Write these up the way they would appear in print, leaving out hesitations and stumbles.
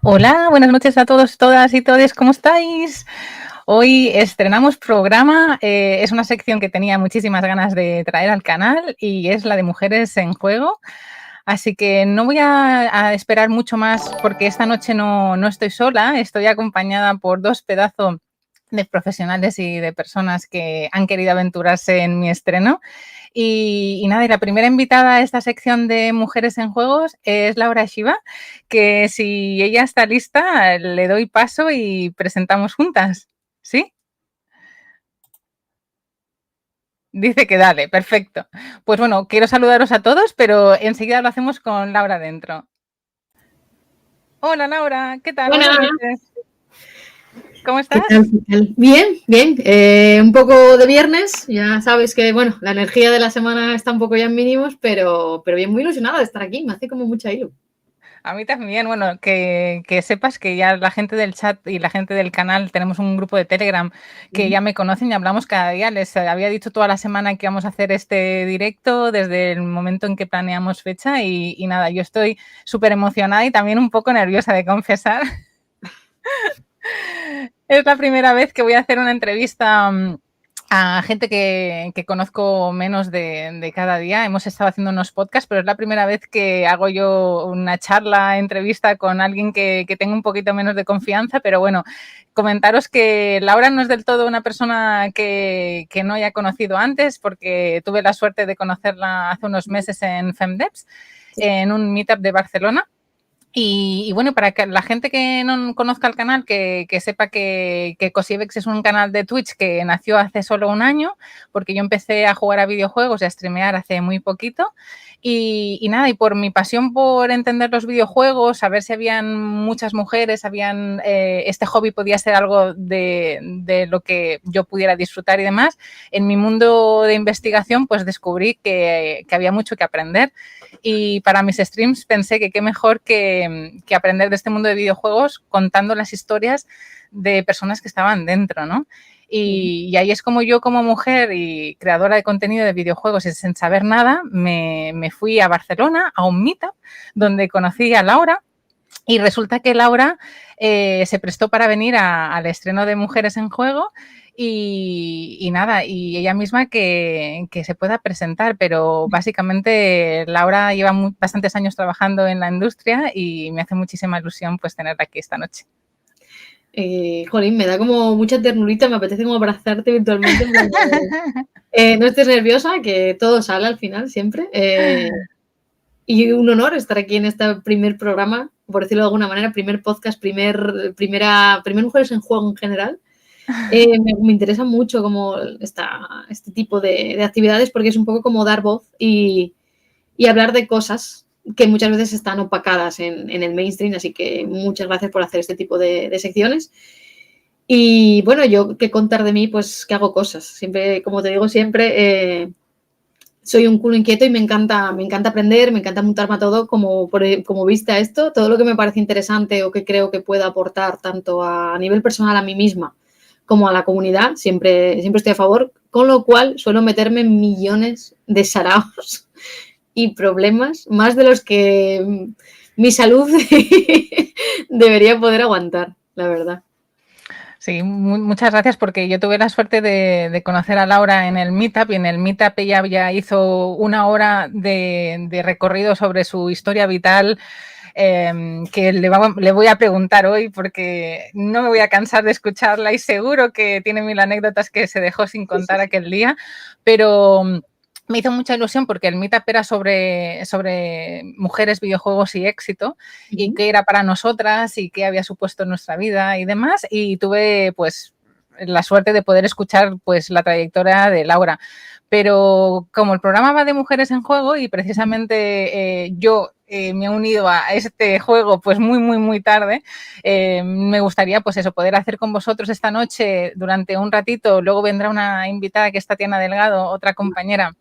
Hola, buenas noches a todos, todas y todes, ¿cómo estáis? Hoy estrenamos programa, es una sección que tenía muchísimas ganas de traer al canal y es la de Mujeres en Juego. Así que no voy a esperar mucho más porque esta noche no estoy sola, estoy acompañada por dos pedazos de profesionales y de personas que han querido aventurarse en mi estreno. Y nada, y la primera invitada a esta sección de Mujeres en Juegos es Laura Shiva, que si ella está lista, le doy paso y presentamos juntas. ¿Sí? Dice que dale, perfecto. Pues bueno, quiero saludaros a todos, pero enseguida lo hacemos con Laura dentro. Hola Laura, ¿qué tal? Buenas Buenas noches. ¿Cómo ¿Qué estás? tal? ¿Qué tal? Bien, bien. Un poco de viernes. Ya sabes que, bueno, la energía de la semana está un poco ya en mínimos, pero bien, muy ilusionada de estar aquí. Me hace como mucha ilu. A mí también, bueno, que sepas que ya la gente del chat y la gente del canal tenemos un grupo de Telegram que ya me conocen y hablamos cada día. Les había dicho toda la semana que íbamos a hacer este directo desde el momento en que planeamos fecha y nada, yo estoy súper emocionada y también un poco nerviosa de confesar. Es la primera vez que voy a hacer una entrevista a gente que conozco menos de cada día. Hemos estado haciendo unos podcasts, pero es la primera vez que hago yo una charla, entrevista con alguien que tenga un poquito menos de confianza. Pero bueno, comentaros que Laura no es del todo una persona que no haya conocido antes, porque tuve la suerte de conocerla hace unos meses en FemDevs, en un meetup de Barcelona. Y bueno, para que la gente que no conozca el canal, que sepa que Cosievex es un canal de Twitch que nació hace solo un año, porque yo empecé a jugar a videojuegos y a streamear hace muy poquito. Y nada, y por mi pasión por entender los videojuegos, saber si habían muchas mujeres, este hobby podía ser algo de lo que yo pudiera disfrutar y demás, en mi mundo de investigación pues descubrí que había mucho que aprender. Y para mis streams pensé que qué mejor que aprender de este mundo de videojuegos contando las historias de personas que estaban dentro, ¿no? Y ahí es como yo, como mujer y creadora de contenido de videojuegos y sin saber nada, me fui a Barcelona a un meetup donde conocí a Laura. Y resulta que Laura se prestó para venir al estreno de Mujeres en Juego y nada, y ella misma que se pueda presentar, pero básicamente Laura lleva bastantes años trabajando en la industria y me hace muchísima ilusión pues tenerla aquí esta noche. Jolín, me da como mucha ternurita, me apetece como abrazarte virtualmente. No estés nerviosa, que todo sale al final siempre. Y un honor estar aquí en este primer programa, por decirlo de alguna manera, primer podcast, primer Mujeres en Juego en general. Me interesa mucho como este tipo de actividades porque es un poco como dar voz y hablar de cosas que muchas veces están opacadas en el mainstream, así que muchas gracias por hacer este tipo de secciones. Y bueno, yo qué contar de mí, pues que hago cosas. Siempre, como te digo, siempre soy un culo inquieto y me encanta aprender, me encanta montarme a todo como viste a esto, todo lo que me parece interesante o que creo que pueda aportar tanto a nivel personal a mí misma como a la comunidad, siempre estoy a favor, con lo cual suelo meterme en millones de saraos y problemas, más de los que mi salud debería poder aguantar, la verdad. Sí, muchas gracias porque yo tuve la suerte de conocer a Laura en el Meetup y en el Meetup ella ya hizo una hora de recorrido sobre su historia vital que le voy a preguntar hoy porque no me voy a cansar de escucharla y seguro que tiene mil anécdotas que se dejó sin contar aquel día, pero me hizo mucha ilusión porque el meetup era sobre mujeres, videojuegos y éxito y qué era para nosotras y qué había supuesto en nuestra vida y demás. Y tuve pues la suerte de poder escuchar pues la trayectoria de Laura. Pero como el programa va de mujeres en juego y precisamente yo me he unido a este juego pues muy tarde, me gustaría pues eso, poder hacer con vosotros esta noche durante un ratito. Luego vendrá una invitada que es Tatiana Delgado, otra compañera,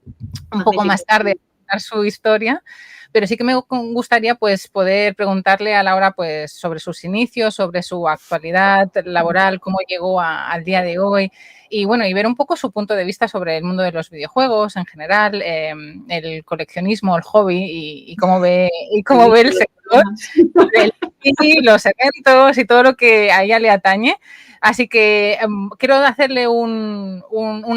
un poco más tarde contar su historia, pero sí que me gustaría pues poder preguntarle a Laura pues sobre sus inicios, sobre su actualidad laboral, cómo llegó al día de hoy y bueno, y ver un poco su punto de vista sobre el mundo de los videojuegos en general, el coleccionismo, el hobby y cómo ve el sector, los eventos y todo lo que a ella le atañe. Así que quiero hacerle un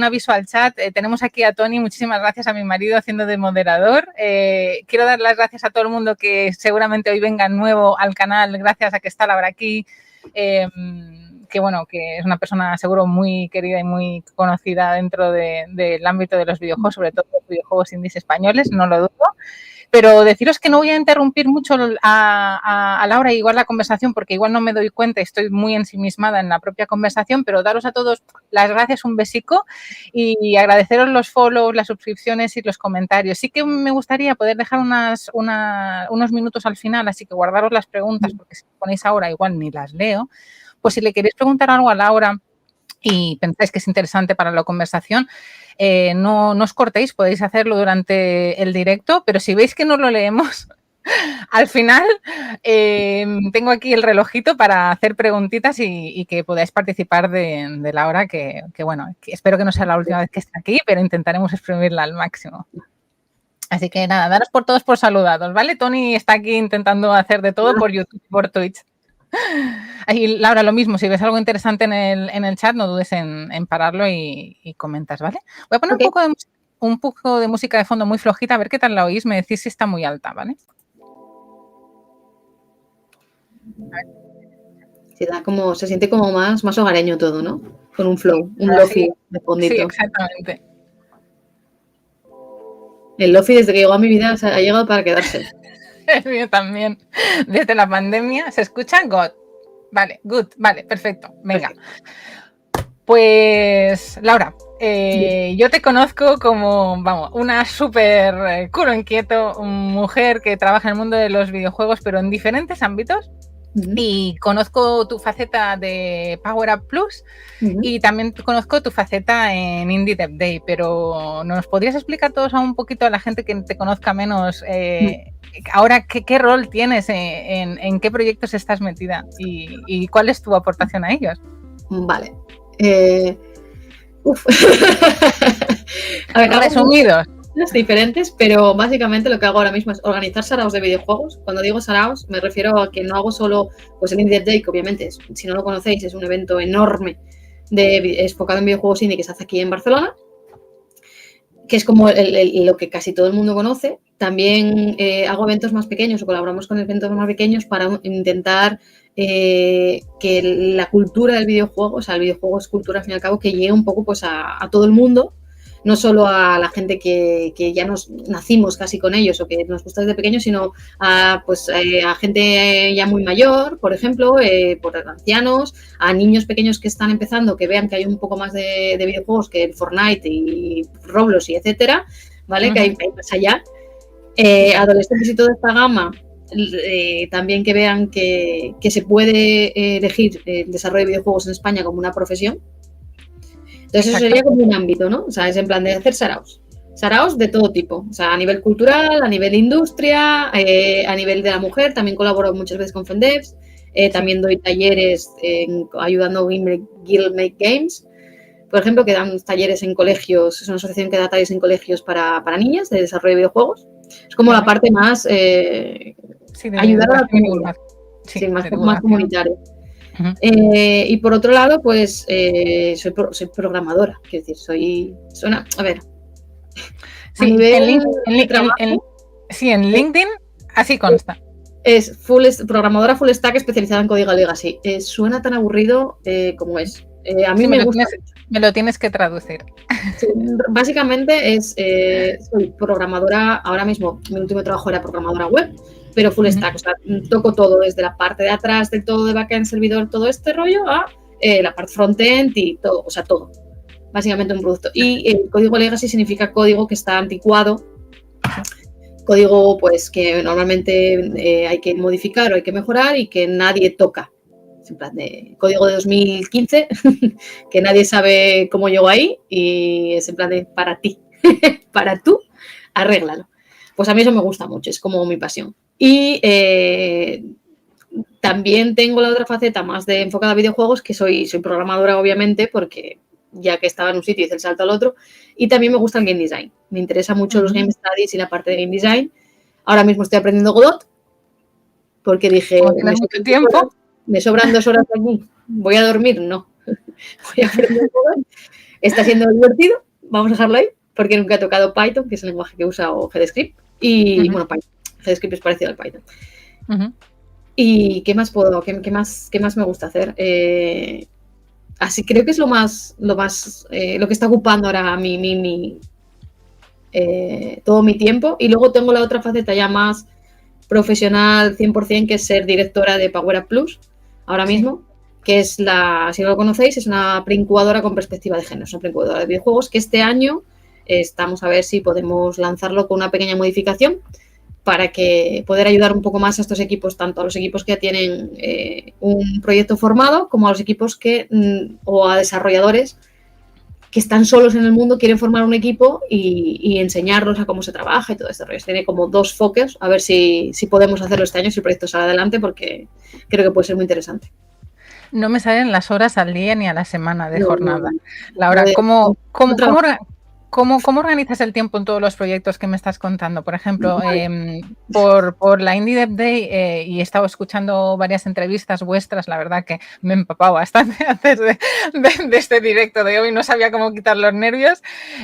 aviso al chat. Tenemos aquí a Tony, muchísimas gracias a mi marido haciendo de moderador. Quiero dar las gracias a todo el mundo que seguramente hoy venga nuevo al canal, gracias a que está Laura aquí, que bueno, que es una persona seguro muy querida y muy conocida dentro del ámbito de los videojuegos, sobre todo los videojuegos indies españoles, no lo dudo. Pero deciros que no voy a interrumpir mucho a Laura y igual la conversación porque igual no me doy cuenta, estoy muy ensimismada en la propia conversación, pero daros a todos las gracias, un besico y agradeceros los follows, las suscripciones y los comentarios. Sí que me gustaría poder dejar unos minutos al final, así que guardaros las preguntas porque si ponéis ahora igual ni las leo. Pues si le queréis preguntar algo a Laura y pensáis que es interesante para la conversación, no os cortéis, podéis hacerlo durante el directo, pero si veis que no lo leemos, al final tengo aquí el relojito para hacer preguntitas y que podáis participar de Laura, que bueno, que espero que no sea la última vez que esté aquí, pero intentaremos exprimirla al máximo. Así que nada, daros por todos por saludados, ¿vale? Tony está aquí intentando hacer de todo por YouTube, por Twitch. Y Laura, lo mismo, si ves algo interesante en el chat, no dudes en pararlo y comentas, ¿vale? Voy a poner un poco de música de fondo muy flojita, a ver qué tal la oís, me decís si está muy alta, ¿vale? Se siente como más hogareño todo, ¿no? Con un flow, un lofi de fondito. Sí, exactamente. El lofi desde que llegó a mi vida ha llegado para quedarse. El mío también. Desde la pandemia se escucha Vale, vale, perfecto. Venga. Pues, Laura, yo te conozco como, vamos, una súper culo inquieto, mujer que trabaja en el mundo de los videojuegos, pero en diferentes ámbitos. Y conozco tu faceta de Power Up Plus y también conozco tu faceta en Indie Dev Day, pero ¿nos podrías explicar todos un poquito a la gente que te conozca menos ahora qué rol tienes, en qué proyectos estás metida y cuál es tu aportación a ellos? Vale. A ver, resumidos. Diferentes, pero básicamente lo que hago ahora mismo es organizar saraos de videojuegos. Cuando digo saraos me refiero a que no hago solo pues el Indie Day, que obviamente si no lo conocéis es un evento enorme enfocado en videojuegos indie que se hace aquí en Barcelona, que es como lo que casi todo el mundo conoce. También hago eventos más pequeños o colaboramos con eventos más pequeños para intentar que la cultura del videojuego, o sea, el videojuego es cultura al fin y al cabo, que llegue un poco pues a todo el mundo, no solo a la gente que ya nacimos casi con ellos o que nos gusta desde pequeños, sino a gente ya muy mayor, por ejemplo, por ancianos, a niños pequeños que están empezando, que vean que hay un poco más de videojuegos que el Fortnite y Roblox y etcétera, ¿vale? Que hay más allá. Adolescentes y toda esta gama, también que vean que se puede elegir el desarrollo de videojuegos en España como una profesión. Entonces eso sería como un ámbito, ¿no? O sea, es en plan de hacer saraos. Saraos de todo tipo. O sea, a nivel cultural, a nivel industria, a nivel de la mujer. También colaboro muchas veces con Fendevs. También doy talleres ayudando a Guild Make Games. Por ejemplo, que dan talleres en colegios. Es una asociación que da talleres en colegios para niñas de desarrollo de videojuegos. Es como la parte más ayudar a la comunidad. Sí, más comunitaria. Y por otro lado, pues soy programadora, quiero decir, a ver. Sí, en LinkedIn así consta. Es programadora full stack especializada en código legacy. Suena tan aburrido como es. A mí me gusta. Me lo tienes que traducir. Sí, básicamente soy programadora, ahora mismo mi último trabajo era programadora web, pero full stack, o sea, toco todo, desde la parte de atrás del todo de backend, servidor, todo este rollo, a la parte frontend y todo, o sea, todo. Básicamente un producto. Y el código legacy significa código que está anticuado, código pues que normalmente hay que modificar o hay que mejorar y que nadie toca. Es en plan de código de 2015, que nadie sabe cómo llegó ahí y es en plan de para ti, para tú, arréglalo. Pues a mí eso me gusta mucho, es como mi pasión. Y también tengo la otra faceta más de enfocada a videojuegos, que soy programadora, obviamente, porque ya que estaba en un sitio hice el salto al otro. Y también me gusta el game design. Me interesa mucho los game studies y la parte de game design. Ahora mismo estoy aprendiendo Godot, porque dije, me sobran 2 horas aquí, voy a dormir, no. Voy a aprender Godot. Está siendo divertido, vamos a dejarlo ahí, porque nunca he tocado Python, que es el lenguaje que usa, o GDScript. Y bueno, Python. GDScript es parecido al Python. ¿Y qué más puedo? ¿Qué más me gusta hacer? Así creo que es lo que está ocupando ahora todo mi tiempo. Y luego tengo la otra faceta ya más profesional 100%, que es ser directora de Power Up Plus ahora mismo, que es si no lo conocéis, es una preincubadora con perspectiva de género, es una preincubadora de videojuegos que este año estamos a ver si podemos lanzarlo con una pequeña modificación para que poder ayudar un poco más a estos equipos, tanto a los equipos que ya tienen un proyecto formado, como a los equipos o a desarrolladores que están solos en el mundo, quieren formar un equipo y enseñarlos a cómo se trabaja y todo este rollo. Tiene como 2 focos, a ver si podemos hacerlo este año, si el proyecto sale adelante, porque creo que puede ser muy interesante. No me salen las horas al día ni a la semana de jornada. Laura, ¿cómo organizas el tiempo en todos los proyectos que me estás contando? Por ejemplo, por la Indie Dev Day, y he estado escuchando varias entrevistas vuestras, la verdad que me he empapado bastante antes de este directo de hoy, no sabía cómo quitar los nervios,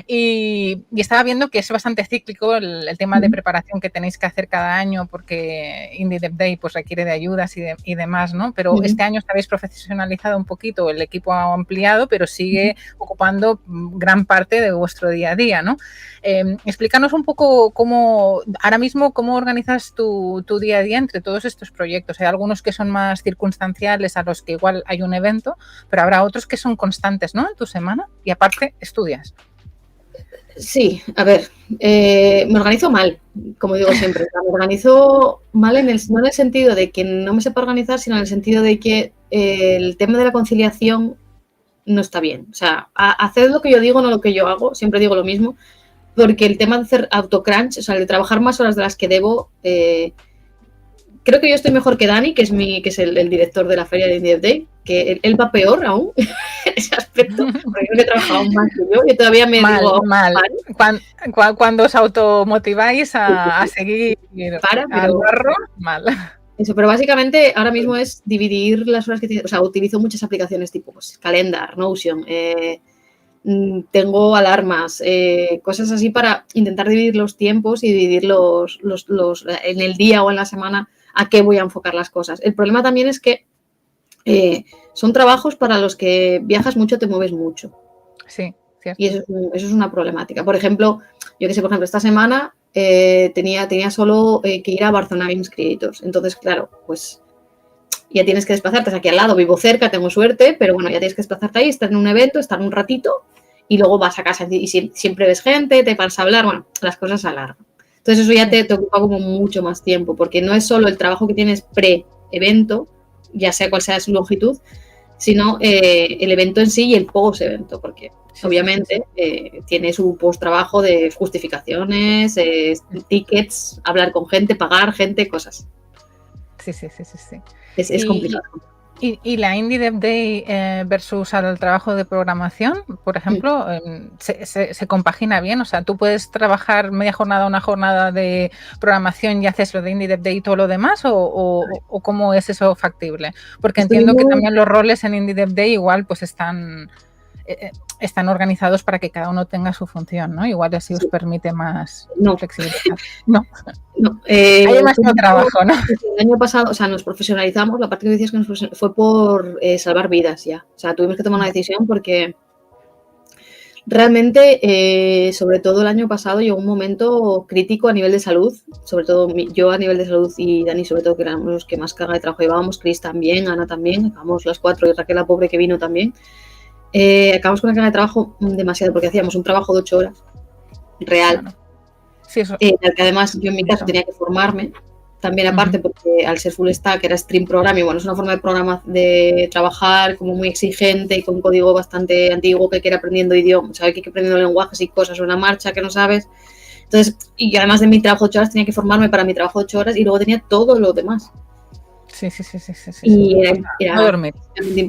y estaba viendo que es bastante cíclico el tema de preparación que tenéis que hacer cada año, porque Indie Dev Day pues requiere de ayudas y demás, ¿no? Pero este año os habéis profesionalizado un poquito, el equipo ha ampliado, pero sigue ocupando gran parte de vuestro día a día, ¿no? Explícanos un poco ahora mismo cómo organizas tu día a día entre todos estos proyectos. Hay algunos que son más circunstanciales, a los que igual hay un evento, pero habrá otros que son constantes, ¿no? En tu semana, y aparte estudias. Sí, a ver, me organizo mal, como digo siempre. Me organizo mal no en el sentido de que no me sepa organizar, sino en el sentido de que el tema de la conciliación no está bien. O sea, hacer lo que yo digo, no lo que yo hago. Siempre digo lo mismo. Porque el tema de hacer autocrunch, o sea, de trabajar más horas de las que debo, creo que yo estoy mejor que Dani, que es el director de la feria de Indie Dev Day, que él va peor aún en ese aspecto, porque creo que he trabajado más que yo todavía me digo... Mal. Cuando os automotiváis a seguir al barro, mal. Eso, pero básicamente ahora mismo es dividir las horas que tienes. O sea, utilizo muchas aplicaciones tipo Calendar, Notion, tengo alarmas, cosas así para intentar dividir los tiempos y dividir en el día o en la semana a qué voy a enfocar las cosas. El problema también es que son trabajos para los que viajas mucho, te mueves mucho. Sí, cierto. Y eso es una problemática. Por ejemplo, esta semana tenía solo que ir a Barcelona Games Creators. Entonces, claro, pues ya tienes que desplazarte. Aquí al lado, vivo cerca, tengo suerte, pero bueno, ya tienes que desplazarte ahí, estar en un evento, estar un ratito y luego vas a casa y siempre ves gente, te vas a hablar, bueno, las cosas se alargan. Entonces eso ya te ocupa como mucho más tiempo, porque no es solo el trabajo que tienes pre-evento, ya sea cual sea su longitud, sino el evento en sí y el post-evento, porque obviamente tiene su post-trabajo de justificaciones, tickets, hablar con gente, pagar gente, cosas. Sí. Es complicado. ¿Y la Indie Dev Day versus el trabajo de programación, por ejemplo, se compagina bien? O sea, ¿tú puedes trabajar media jornada, una jornada de programación y haces lo de Indie Dev Day y todo lo demás? ¿O cómo es eso factible? Porque entiendo que también los roles en Indie Dev Day igual pues están organizados para que cada uno tenga su función, ¿no? Igual así os permite más flexibilidad. No. Hay más trabajo, ¿no? El año pasado, o sea, nos profesionalizamos, la parte que decías que fue por salvar vidas ya. O sea, tuvimos que tomar una decisión porque realmente, sobre todo el año pasado, llegó un momento crítico a nivel de salud, sobre todo yo a nivel de salud y Dani sobre todo, que éramos los que más carga de trabajo llevábamos, Chris también, Ana también, acabamos las 4 y Raquel la pobre que vino también. Acabamos con una carga de trabajo demasiado, porque hacíamos un trabajo de 8 horas real, claro. Sí, eso. Que además yo en mi caso tenía que formarme también aparte, porque al ser full stack era stream programming, bueno, es una forma de trabajar como muy exigente y con un código bastante antiguo, que hay que ir aprendiendo idiomas, hay que ir aprendiendo lenguajes y cosas sobre una marcha que no sabes. Entonces, y además de mi trabajo 8 horas, tenía que formarme para mi trabajo 8 horas y luego tenía todo lo demás. Sí. Y No dormir.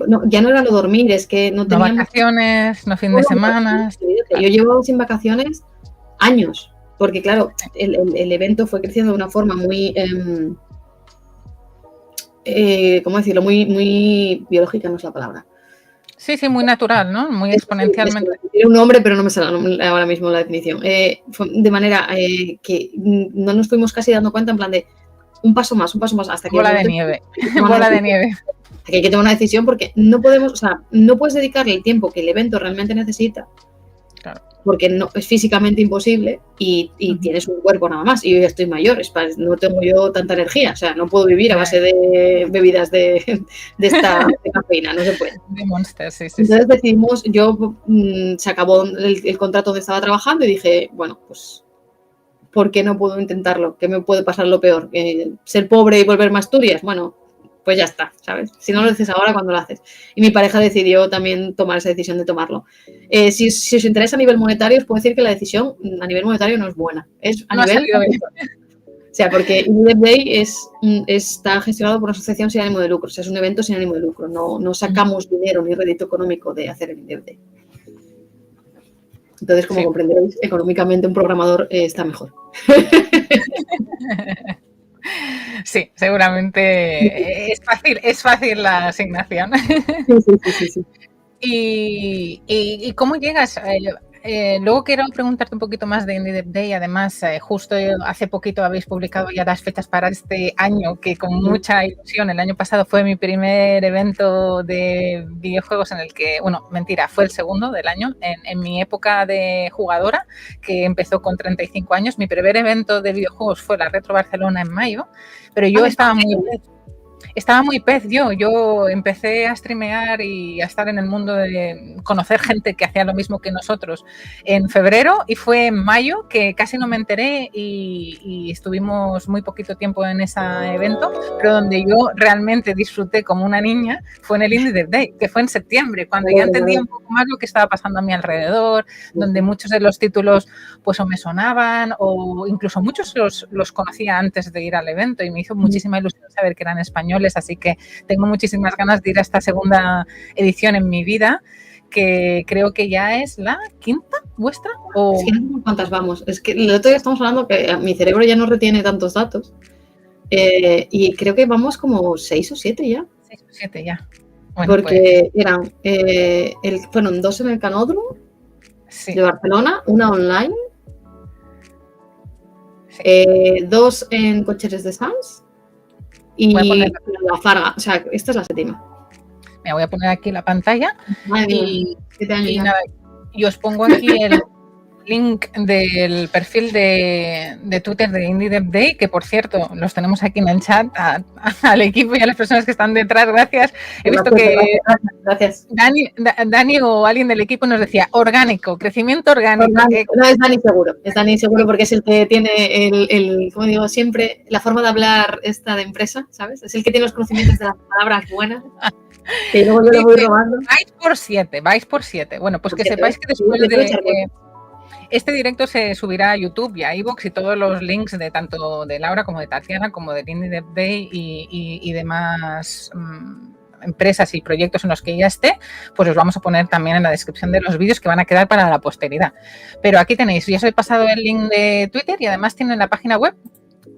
No, ya no era lo dormir, es que no tenía vacaciones, no fin de semana. Yo llevo sin vacaciones años, porque claro, el evento fue creciendo de una forma muy, ¿cómo decirlo? Muy biológica, no es la palabra. Sí, muy natural, ¿no? Muy exponencialmente. Tiene un nombre, pero no me sale ahora mismo la definición. De manera que no nos fuimos casi dando cuenta en plan de un paso más, hasta que... Bola de nieve. Bola de nieve. Que hay que tomar una decisión porque no podemos, o sea, no puedes dedicarle el tiempo que el evento realmente necesita. Claro. Porque no, es físicamente imposible y tienes un cuerpo nada más. Y yo ya estoy mayor, no tengo yo tanta energía. O sea, no puedo vivir a base de bebidas de cafeína, no se puede. De Monster, sí. Entonces decidimos, se acabó el contrato donde estaba trabajando y dije, bueno, pues, ¿por qué no puedo intentarlo? ¿Qué me puede pasar lo peor? ¿Ser pobre y volverme a Asturias? Bueno, pues ya está, ¿sabes? Si no lo haces ahora, ¿cuándo lo haces? Y mi pareja decidió también tomar esa decisión de tomarlo. Si os interesa a nivel monetario, os puedo decir que la decisión a nivel monetario no es buena. Es a nivel... O sea, porque Indie Dev Day está gestionado por una asociación sin ánimo de lucro. O sea, es un evento sin ánimo de lucro. No sacamos dinero ni rédito económico de hacer el Indie Dev Day. Entonces, como comprenderéis, económicamente un programador está mejor. Sí, seguramente es fácil la asignación. Sí. ¿Y cómo llegas? Luego quiero preguntarte un poquito más de Indie Dev Day. Además, justo hace poquito habéis publicado ya las fechas para este año, que con mucha ilusión, el año pasado fue mi primer evento de videojuegos en el que, bueno, mentira, fue el segundo del año, en mi época de jugadora, que empezó con 35 años. Mi primer evento de videojuegos fue la Retro Barcelona en mayo, pero yo estaba muy pez yo empecé a streamear y a estar en el mundo de conocer gente que hacía lo mismo que nosotros en febrero, y fue en mayo que casi no me enteré y estuvimos muy poquito tiempo en ese evento, pero donde yo realmente disfruté como una niña fue en el Indie Dev Day, que fue en septiembre, cuando ya entendía un poco más lo que estaba pasando a mi alrededor, donde muchos de los títulos pues o me sonaban o incluso muchos los conocía antes de ir al evento, y me hizo muchísima ilusión saber que eran españoles. Así que tengo muchísimas ganas de ir a esta segunda edición en mi vida, que creo que ya es la quinta vuestra. Es que no sé cuántas vamos. Es que el otro día estamos hablando que mi cerebro ya no retiene tantos datos. Y creo que vamos como 6 o 7 ya. 6 o 7 ya. Bueno, porque pues... fueron 2 en el Canódromo de Barcelona, una online, 2 en Cocheres de Sants. Y la Farga, o sea, esta es la 7ª. Me voy a poner aquí la pantalla y nada, y os pongo aquí el link del perfil de Twitter de Indie Dev Day, que por cierto, los tenemos aquí en el chat al equipo y a las personas que están detrás. Gracias. He visto que gracias. Dani o alguien del equipo nos decía orgánico, crecimiento orgánico. No, es Dani seguro porque es el que tiene como digo siempre, la forma de hablar esta de empresa, ¿sabes? Es el que tiene los conocimientos de las palabras buenas. Que luego yo lo voy robando. Vais por 7. Bueno, pues que sepáis que después de... Este directo se subirá a YouTube y a iVoox, y todos los links de tanto de Laura como de Tatiana como de Indie Dev Day y demás empresas y proyectos en los que ella esté, pues os vamos a poner también en la descripción de los vídeos que van a quedar para la posteridad. Pero aquí tenéis, ya os he pasado el link de Twitter y además tienen la página web.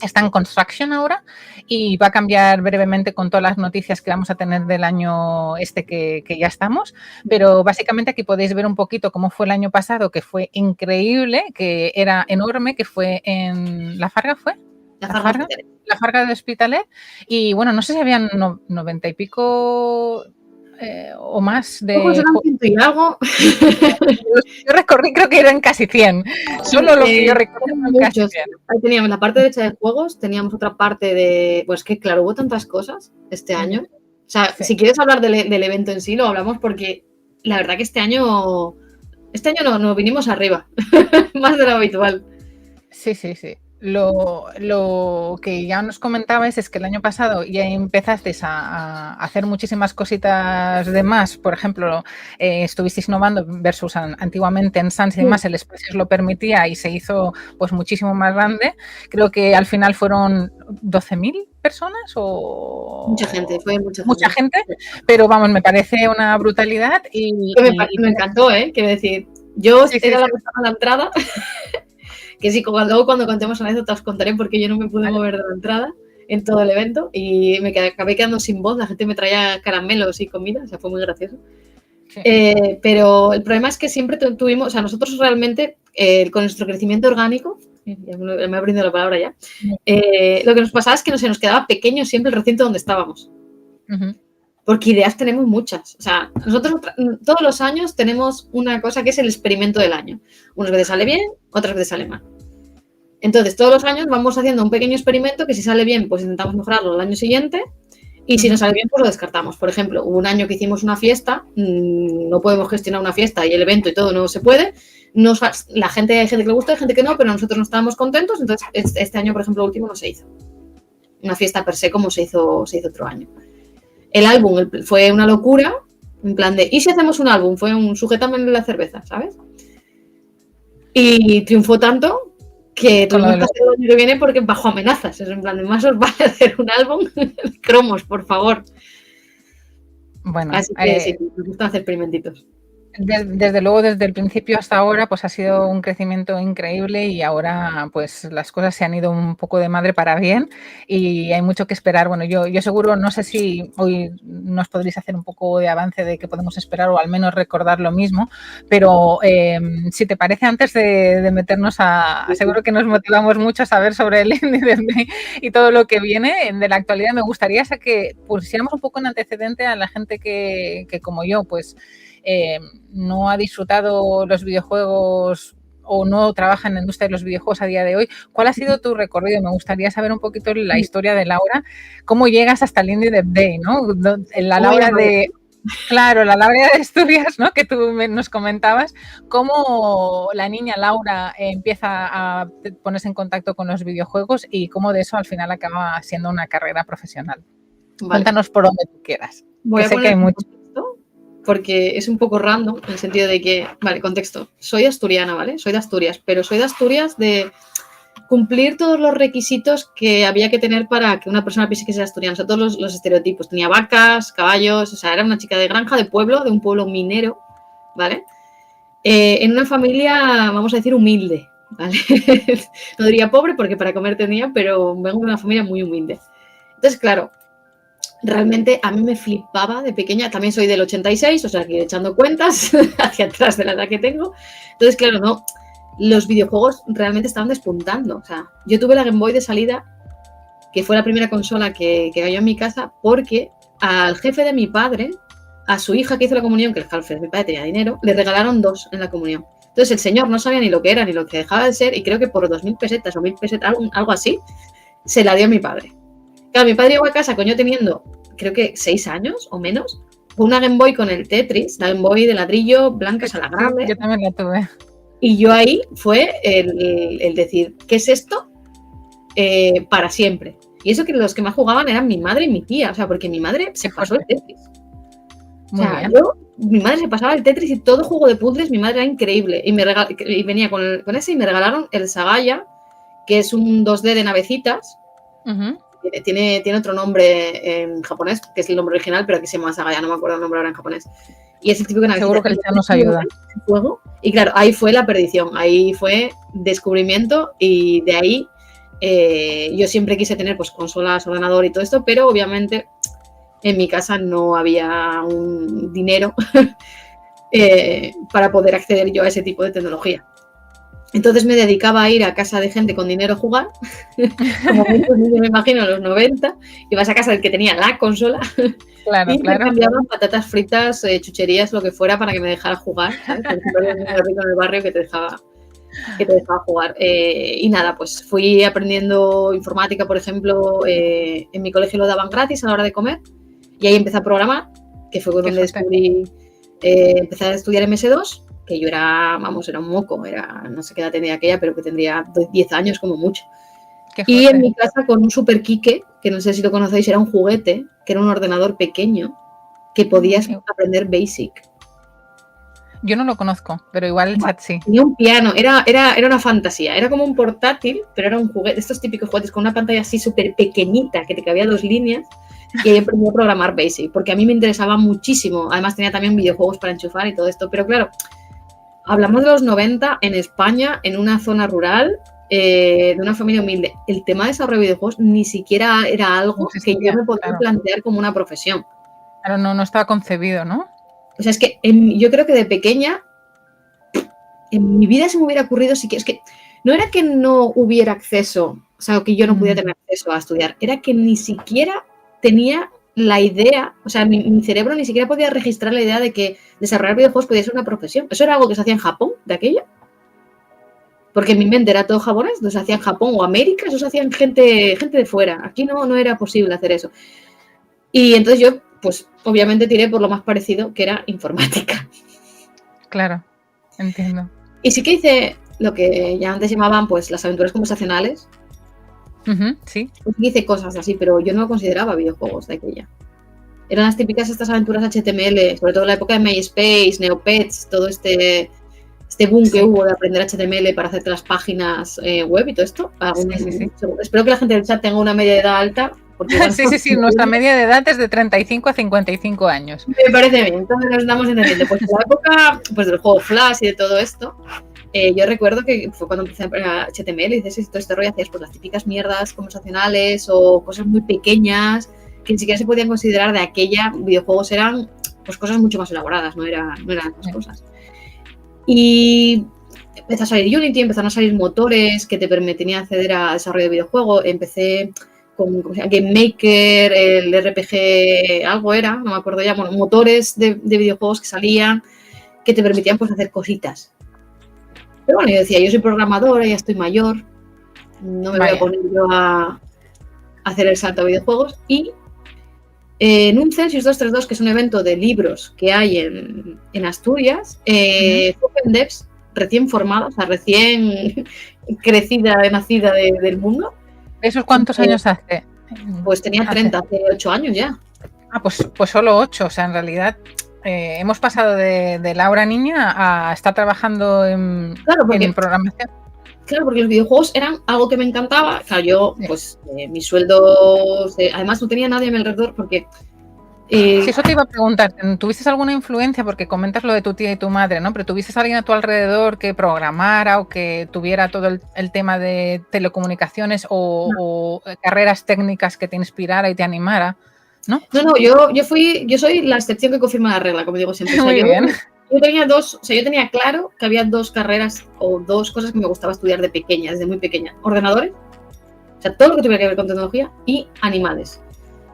Está en construction ahora y va a cambiar brevemente con todas las noticias que vamos a tener del año que ya estamos, pero básicamente aquí podéis ver un poquito cómo fue el año pasado, que fue increíble, que era enorme, que fue en La Farga, ¿fue? La Farga de Hospitalet, y bueno, no sé si habían 90 y pico o más de... Pues eran 100 y algo. Yo recorrí, creo que eran casi 100. Solo lo que yo recuerdo eran casi 100. Ahí teníamos la parte derecha de juegos, teníamos otra parte de... Pues que claro, hubo tantas cosas este año. O sea, si quieres hablar del evento en sí, lo hablamos porque la verdad que este año no vinimos arriba, más de lo habitual. Sí. Lo que ya nos comentabais es que el año pasado ya empezasteis a hacer muchísimas cositas de más. Por ejemplo, estuvisteis innovando versus antiguamente en Sans y demás, el espacio os lo permitía y se hizo pues muchísimo más grande. Creo que al final fueron 12.000 personas o... Mucha gente, fue mucha gente, pero vamos, me parece una brutalidad y me encantó, quiero decir, yo era la persona a la entrada, que sí, luego cuando contemos anécdotas os contaré porque yo no me pude mover de la entrada en todo el evento y me acabé quedando sin voz, la gente me traía caramelos y comida, o sea, fue muy gracioso. Sí. Pero el problema es que siempre tuvimos, o sea, nosotros realmente, con nuestro crecimiento orgánico, ya me he aprendido la palabra ya, lo que nos pasaba es que se nos quedaba pequeño siempre el recinto donde estábamos. Porque ideas tenemos muchas. O sea, nosotros todos los años tenemos una cosa que es el experimento del año. Unas veces sale bien, otras veces sale mal. Entonces, todos los años vamos haciendo un pequeño experimento que si sale bien, pues intentamos mejorarlo el año siguiente. Y si no sale bien, pues lo descartamos. Por ejemplo, hubo un año que hicimos una fiesta, no podemos gestionar una fiesta y el evento y todo no se puede. La gente, hay gente que le gusta, hay gente que no, pero nosotros no estábamos contentos. Entonces, este año, por ejemplo, último no se hizo. Una fiesta per se como se hizo otro año. El álbum fue una locura, en plan de, ¿y si hacemos un álbum? Fue un sujétame la cerveza, ¿sabes? Y triunfó tanto que tuvimos que hacer el año que viene porque bajo amenazas. Es en plan de, más os vale hacer un álbum, cromos, por favor. Bueno, así que sí, nos gusta hacer experimentitos. Desde luego, desde el principio hasta ahora, pues ha sido un crecimiento increíble y ahora pues las cosas se han ido un poco de madre para bien y hay mucho que esperar. Bueno, yo seguro, no sé si hoy nos podréis hacer un poco de avance de qué podemos esperar o al menos recordar lo mismo, pero si te parece, antes de meternos seguro que nos motivamos mucho a saber sobre el Indie y todo lo que viene de la actualidad, me gustaría que pusiéramos un poco en antecedente a la gente que como yo, pues no ha disfrutado los videojuegos o no trabaja en la industria de los videojuegos a día de hoy. ¿Cuál ha sido tu recorrido? Me gustaría saber un poquito la historia de Laura, cómo llegas hasta el Indie Dev Day, ¿no? La Laura de... Claro, la Laura de Asturias, ¿no? Que tú nos comentabas, cómo la niña Laura empieza a ponerse en contacto con los videojuegos y cómo de eso al final acaba siendo una carrera profesional. Vale. Cuéntanos por donde tú quieras. Que sé que hay mucho. Porque es un poco random en el sentido de que, vale, contexto, soy asturiana, ¿vale? Soy de Asturias, pero soy de Asturias de cumplir todos los requisitos que había que tener para que una persona piense que sea asturiana, o sea, todos los estereotipos. Tenía vacas, caballos, o sea, era una chica de granja, de pueblo, de un pueblo minero, ¿vale? En una familia, vamos a decir, humilde, ¿vale? No diría pobre porque para comer tenía, pero vengo de una familia muy humilde. Entonces, claro, realmente a mí me flipaba de pequeña, también soy del 86, o sea, que echando cuentas hacia atrás de la edad que tengo. Entonces, claro, no, los videojuegos realmente estaban despuntando. O sea, yo tuve la Game Boy de salida, que fue la primera consola que cayó en mi casa, porque al jefe de mi padre, a su hija que hizo la comunión, que el jefe de mi padre tenía dinero, le regalaron 2 en la comunión. Entonces el señor no sabía ni lo que era, ni lo que dejaba de ser, y creo que por 2.000 pesetas o 1.000 pesetas, algo así, se la dio a mi padre. Claro, mi padre llegó a casa con yo teniendo, creo que 6 años o menos, con una Game Boy con el Tetris, la Game Boy de ladrillo, blanca, salagrande. Yo también la tuve. Y yo ahí fue el decir, ¿qué es esto? Para siempre. Y eso que los que más jugaban eran mi madre y mi tía, o sea, porque mi madre se pasó el Tetris. O sea, mi madre se pasaba el Tetris y todo juego de puzzles, mi madre era increíble. Y venía con ese y me regalaron el Sagaya, que es un 2D de navecitas. Tiene otro nombre en japonés, que es el nombre original, pero aquí se llama Sagaya, no me acuerdo el nombre ahora en japonés. Y es el típico de navecita. Seguro que el chat nos ayuda. Juego. Y claro, ahí fue la perdición, ahí fue descubrimiento y de ahí yo siempre quise tener pues consolas, ordenador y todo esto, pero obviamente en mi casa no había un dinero para poder acceder yo a ese tipo de tecnología. Entonces me dedicaba a ir a casa de gente con dinero a jugar, como muchos niños me imagino en los 90, ibas a casa del que tenía la consola y me cambiaban patatas fritas, chucherías, lo que fuera para que me dejara jugar, ¿sabes? Por ejemplo, había un niño rico en el barrio que te dejaba jugar. Y nada, pues fui aprendiendo informática, por ejemplo, en mi colegio lo daban gratis a la hora de comer y ahí empecé a programar, que fue donde descubrí, empecé a estudiar MS2, que yo era un moco, no sé qué edad tenía aquella, pero que tendría 10 años como mucho. Qué Y en fuerte. mi casa con un Super Kike, que no sé si lo conocéis, era un juguete, que era un ordenador pequeño, que podías aprender Basic. Yo no lo conozco, pero igual el chat sí. Tenía un piano, era una fantasía, era como un portátil, pero era un juguete, estos típicos juguetes con una pantalla así súper pequeñita, que te cabía 2 líneas, y ahí aprendí a programar Basic, porque a mí me interesaba muchísimo. Además tenía también videojuegos para enchufar y todo esto, pero claro, hablamos de los 90 en España, en una zona rural, de una familia humilde. El tema de desarrollo de videojuegos ni siquiera era algo que yo me podía plantear como una profesión. Claro, no estaba concebido, ¿no? O sea, es que yo creo que de pequeña, en mi vida se me hubiera ocurrido, es que no era que no hubiera acceso, o sea, que yo no pudiera tener acceso a estudiar, era que ni siquiera tenía la idea, o sea, mi cerebro ni siquiera podía registrar la idea de que desarrollar videojuegos podía ser una profesión. Eso era algo que se hacía en Japón, de aquello. Porque en mi mente era todo japonés, entonces se hacía en Japón o América, eso se hacía en gente de fuera. Aquí no era posible hacer eso. Y entonces yo, pues, obviamente tiré por lo más parecido, que era informática. Claro, entiendo. Y sí que hice lo que ya antes llamaban, pues, las aventuras conversacionales. Sí. Pues hice cosas así, pero yo no consideraba videojuegos de aquella. Eran las típicas estas aventuras HTML, sobre todo en la época de MySpace, Neopets, todo este boom que hubo de aprender HTML para hacerte las páginas web y todo esto. Sí. Espero que la gente del chat tenga una media de edad alta. Porque Sí, nuestra media de edad es de 35 a 55 años. Me parece bien, entonces nos estamos entendiendo. Pues en la época pues, del juego Flash y de todo esto, yo recuerdo que fue cuando empecé a aprender HTML y dices, todo este rollo hacías pues las típicas mierdas conversacionales o cosas muy pequeñas que ni siquiera se podían considerar de aquella. Videojuegos eran pues cosas mucho más elaboradas, no eran las cosas. Y empezó a salir Unity, empezaron a salir motores que te permitían acceder a desarrollo de videojuegos. Empecé con Game Maker, el RPG, algo era, no me acuerdo ya, bueno, motores de videojuegos que salían que te permitían pues hacer cositas. Pero bueno, yo decía, yo soy programadora, ya estoy mayor, no me voy a poner yo a hacer el salto a videojuegos. Y en un Celsius 232, que es un evento de libros que hay en Asturias, fue OpenDevs recién formada, o sea, recién crecida, nacida del mundo. ¿Esos cuántos años hace? Pues tenía 30, hace 8 años ya. Ah, pues solo 8, o sea, en realidad hemos pasado de Laura niña a estar trabajando en programación. Claro, porque los videojuegos eran algo que me encantaba. Claro, yo, pues, mi sueldo... además, no tenía nadie a mi alrededor porque... Sí, eso te iba a preguntar. ¿Tuviste alguna influencia? Porque comentas lo de tu tía y tu madre, ¿no? Pero ¿tuviste a alguien a tu alrededor que programara o que tuviera todo el tema de telecomunicaciones o carreras técnicas que te inspirara y te animara? ¿No? No, yo soy la excepción que confirma la regla, como digo siempre. Muy bien. Yo tenía claro que había 2 carreras o 2 cosas que me gustaba estudiar de pequeña, desde muy pequeña. Ordenadores, o sea, todo lo que tuviera que ver con tecnología, y animales.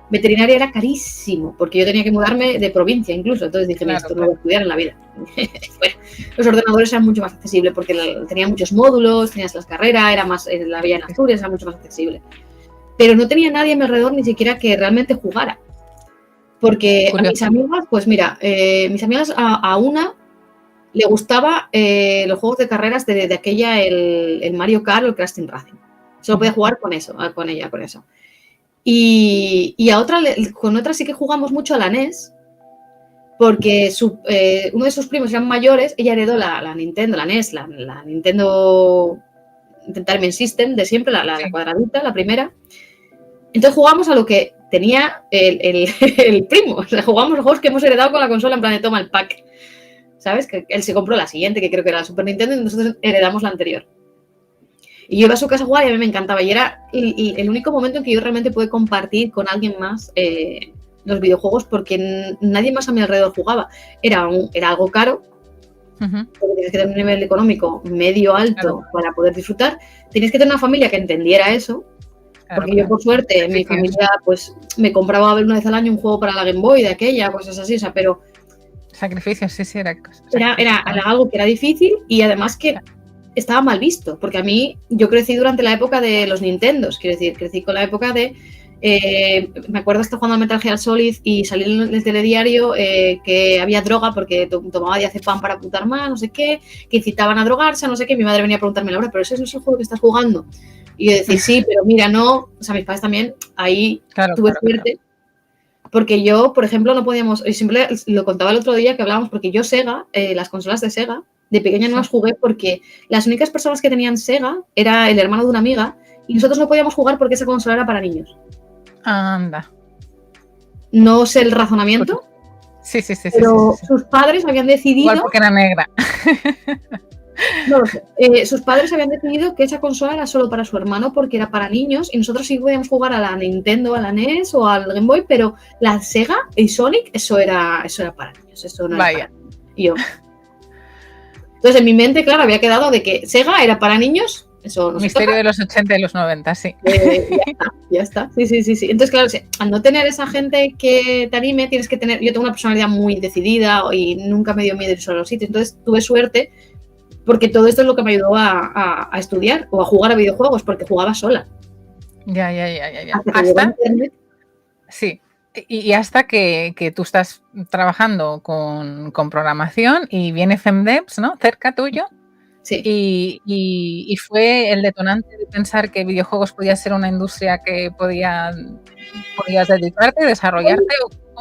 Veterinaria era carísimo, porque yo tenía que mudarme de provincia incluso, entonces dije, mira, esto no lo voy a estudiar en la vida. Bueno, los ordenadores eran mucho más accesibles porque tenía muchos módulos, tenías las carreras, la vía en Asturias, era mucho más accesible. Pero no tenía nadie a mi alrededor ni siquiera que realmente jugara. Porque a mis amigas, pues mira, mis amigas a una le gustaba los juegos de carreras de aquella, el Mario Kart o el Crash Team Racing. Solo podía jugar con eso. Y con otra sí que jugamos mucho a la NES, porque uno de sus primos eran mayores, ella heredó la Nintendo, la NES, la Nintendo Entertainment System de siempre, la cuadradita, la primera. Entonces jugamos a lo que tenía el primo, o sea, jugamos los juegos que hemos heredado con la consola en plan de toma el pack, ¿sabes? Que él se compró la siguiente, que creo que era la Super Nintendo, y nosotros heredamos la anterior. Y yo iba a su casa a jugar y a mí me encantaba. Y era el único momento en que yo realmente pude compartir con alguien más los videojuegos, porque nadie más a mi alrededor jugaba. Era algo caro, porque tienes que tener un nivel económico medio alto para poder disfrutar. Tienes que tener una familia que entendiera eso. Porque yo, por suerte, mi familia pues me compraba a ver una vez al año un juego para la Game Boy de aquella, cosas así, o sea, pero... Sacrificios, sí, era algo que era difícil y además que estaba mal visto, porque a mí, yo crecí durante la época de los Nintendos, quiero decir, crecí con la época de... me acuerdo hasta jugando al Metal Gear Solid y salí en el telediario que había droga porque tomaba diazepam para apuntar más, no sé qué, que incitaban a drogarse, no sé qué. Mi madre venía a preguntarme, Laura, pero ese no es el juego que estás jugando. Y yo decir, sí, pero mira, no. O sea, mis padres también, ahí tuve suerte. Porque yo, por ejemplo, no podíamos, y siempre lo contaba el otro día que hablábamos, porque yo Sega, las consolas de Sega, de pequeña no las jugué porque las únicas personas que tenían Sega era el hermano de una amiga y nosotros no podíamos jugar porque esa consola era para niños. Anda. No sé el razonamiento. Sí. Pero sus padres habían decidido... Igual porque era negra. No lo sé. Sus padres habían decidido que esa consola era solo para su hermano porque era para niños y nosotros sí podíamos jugar a la Nintendo, a la NES o al Game Boy, pero la Sega y Sonic, eso era para niños. Eso no era para niños. Y yo... Entonces, en mi mente, claro, había quedado de que Sega era para niños. Eso no Misterio de los 80 y los 90, sí. Ya está. Sí. Entonces, claro, al no tener esa gente que te anime, tienes que tener... Yo tengo una personalidad muy decidida y nunca me dio miedo ir solo a los sitios. Entonces, tuve suerte porque todo esto es lo que me ayudó a estudiar o a jugar a videojuegos, porque jugaba sola. Ya. Hasta... Sí. Y hasta que tú estás trabajando con programación y viene FemDevs, ¿no? Cerca tuyo. Sí. Y fue el detonante de pensar que videojuegos podía ser una industria que podías dedicarte, desarrollarte.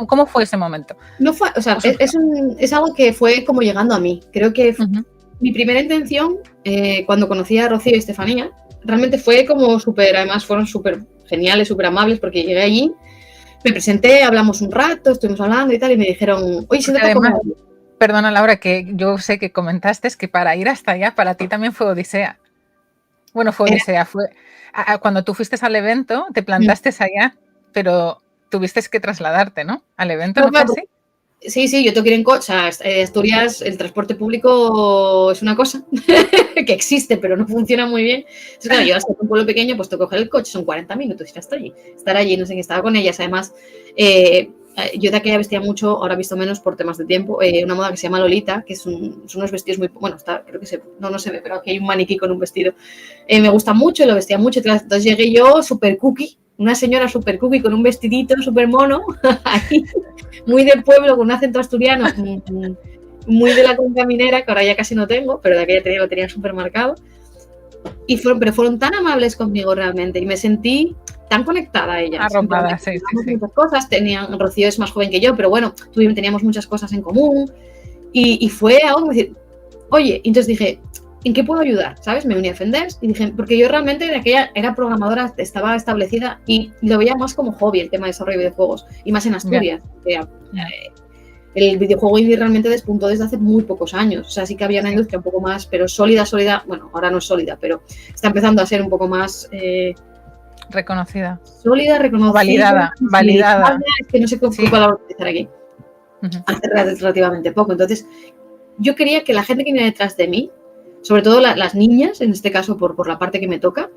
¿Cómo fue ese momento? No fue, o sea, es algo que fue como llegando a mí. Creo que mi primera intención, cuando conocí a Rocío y Estefanía, realmente fue como súper, además fueron súper geniales, súper amables, porque llegué allí, me presenté, hablamos un rato, estuvimos hablando y tal, y me dijeron, oye, siéntate como... Perdona, Laura, que yo sé que comentaste que para ir hasta allá, para ti también fue odisea. Bueno, fue odisea. Cuando tú fuiste al evento, te plantaste allá, pero tuviste que trasladarte, ¿no? Al evento, ¿no fue así? Sí, yo tengo que ir en coche. O sea, Asturias, el transporte público es una cosa que existe, pero no funciona muy bien. Entonces, claro, yo hasta un pueblo pequeño, pues tengo que coger el coche, son 40 minutos y ya estoy allí. Estar allí, no sé qué, estaba con ellas. Además, yo de aquella vestía mucho, ahora he visto menos por temas de tiempo, una moda que se llama Lolita, que son unos vestidos muy... Bueno, creo que no se ve, pero aquí hay un maniquí con un vestido. Me gusta mucho, lo vestía mucho. Entonces llegué yo súper cookie, una señora súper cookie con un vestidito súper mono, ahí, muy de pueblo, con un acento asturiano, muy de la cuenca minera, que ahora ya casi no tengo, pero de aquella lo tenía súper marcado. Pero fueron tan amables conmigo realmente y me sentí tan conectada a ellas. Arropada, sí. Muchas cosas, Rocío es más joven que yo, pero bueno, teníamos muchas cosas en común y fue algo como decir, oye, entonces dije, ¿en qué puedo ayudar? ¿Sabes? Me uní a FemDevs y dije, porque yo realmente de aquella era programadora, estaba establecida y lo veía más como hobby el tema de desarrollo de videojuegos y más en Asturias. El videojuego indie realmente despuntó desde hace muy pocos años. O sea, sí que había una industria un poco más, pero sólida. Bueno, ahora no es sólida, pero está empezando a ser un poco más... reconocida. Sólida, reconocida. Validada. Es que no sé qué palabra utilizar aquí. Hace relativamente poco. Entonces, yo quería que la gente que viene detrás de mí, sobre todo las niñas, en este caso por la parte que me toca,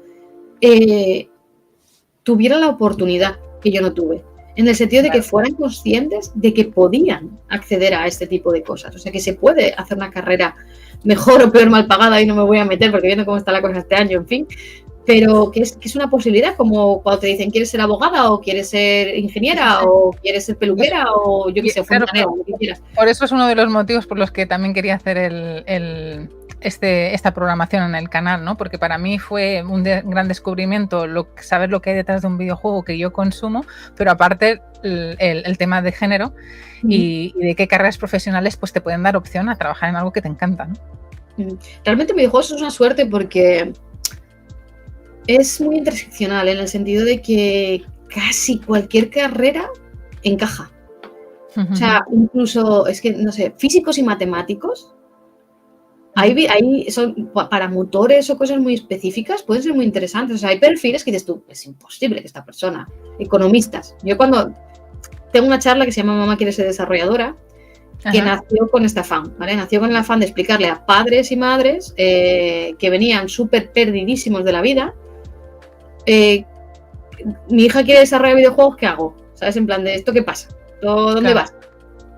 tuviera la oportunidad que yo no tuve. En el sentido de que fueran conscientes de que podían acceder a este tipo de cosas. O sea, que se puede hacer una carrera mejor o peor mal pagada, y no me voy a meter porque viendo cómo está la cosa este año, en fin. Pero que es una posibilidad, como cuando te dicen, ¿quieres ser abogada o quieres ser ingeniera o quieres ser peluquera o yo qué sé, fontanera, lo que quieras? Por eso es uno de los motivos por los que también quería hacer esta programación en el canal, ¿no? Porque para mí fue un gran descubrimiento saber lo que hay detrás de un videojuego que yo consumo, pero aparte el tema de género y de qué carreras profesionales pues te pueden dar opción a trabajar en algo que te encanta, ¿no? Realmente videojuegos es una suerte porque es muy interseccional en el sentido de que casi cualquier carrera encaja. O sea, incluso, es que, no sé, físicos y matemáticos, ahí son para motores o cosas muy específicas, pueden ser muy interesantes. O sea, hay perfiles que dices tú, es imposible que esta persona, economistas. Yo cuando tengo una charla que se llama Mamá quiere ser desarrolladora, que nació con este afán, ¿vale? Nació con el afán de explicarle a padres y madres que venían súper perdidísimos de la vida. Mi hija quiere desarrollar videojuegos, ¿qué hago? ¿Sabes? En plan de ¿esto qué pasa? ¿Dónde vas?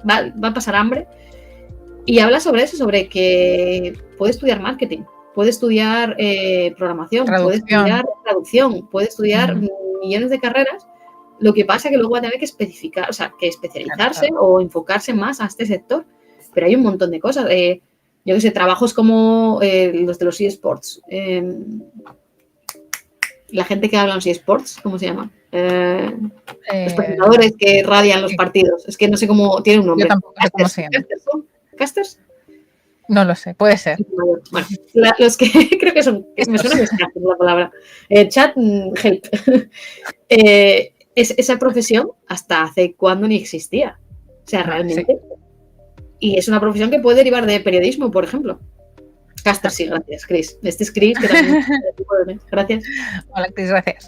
¿Va a pasar hambre? Y habla sobre eso, sobre que puede estudiar marketing, puede estudiar programación, puede estudiar traducción, puede estudiar millones de carreras. Lo que pasa es que luego va a tener que especificar, o sea, que especializarse o enfocarse más a este sector. Pero hay un montón de cosas. Yo qué sé, trabajos como los de los eSports. la gente que habla en eSports, ¿cómo se llama? Los presentadores que radian los partidos. Es que no sé cómo, tiene un nombre. Yo tampoco sé cómo se llama. ¿Casters? No lo sé, puede ser. Bueno, los que creo que son, me suena que es casters la palabra. Chat, help. Esa profesión hasta hace cuando ni existía. O sea, realmente. Sí. Y es una profesión que puede derivar de periodismo, por ejemplo. Caster, sí, gracias, Chris. Este es Chris, que también gracias. Hola, Chris, gracias.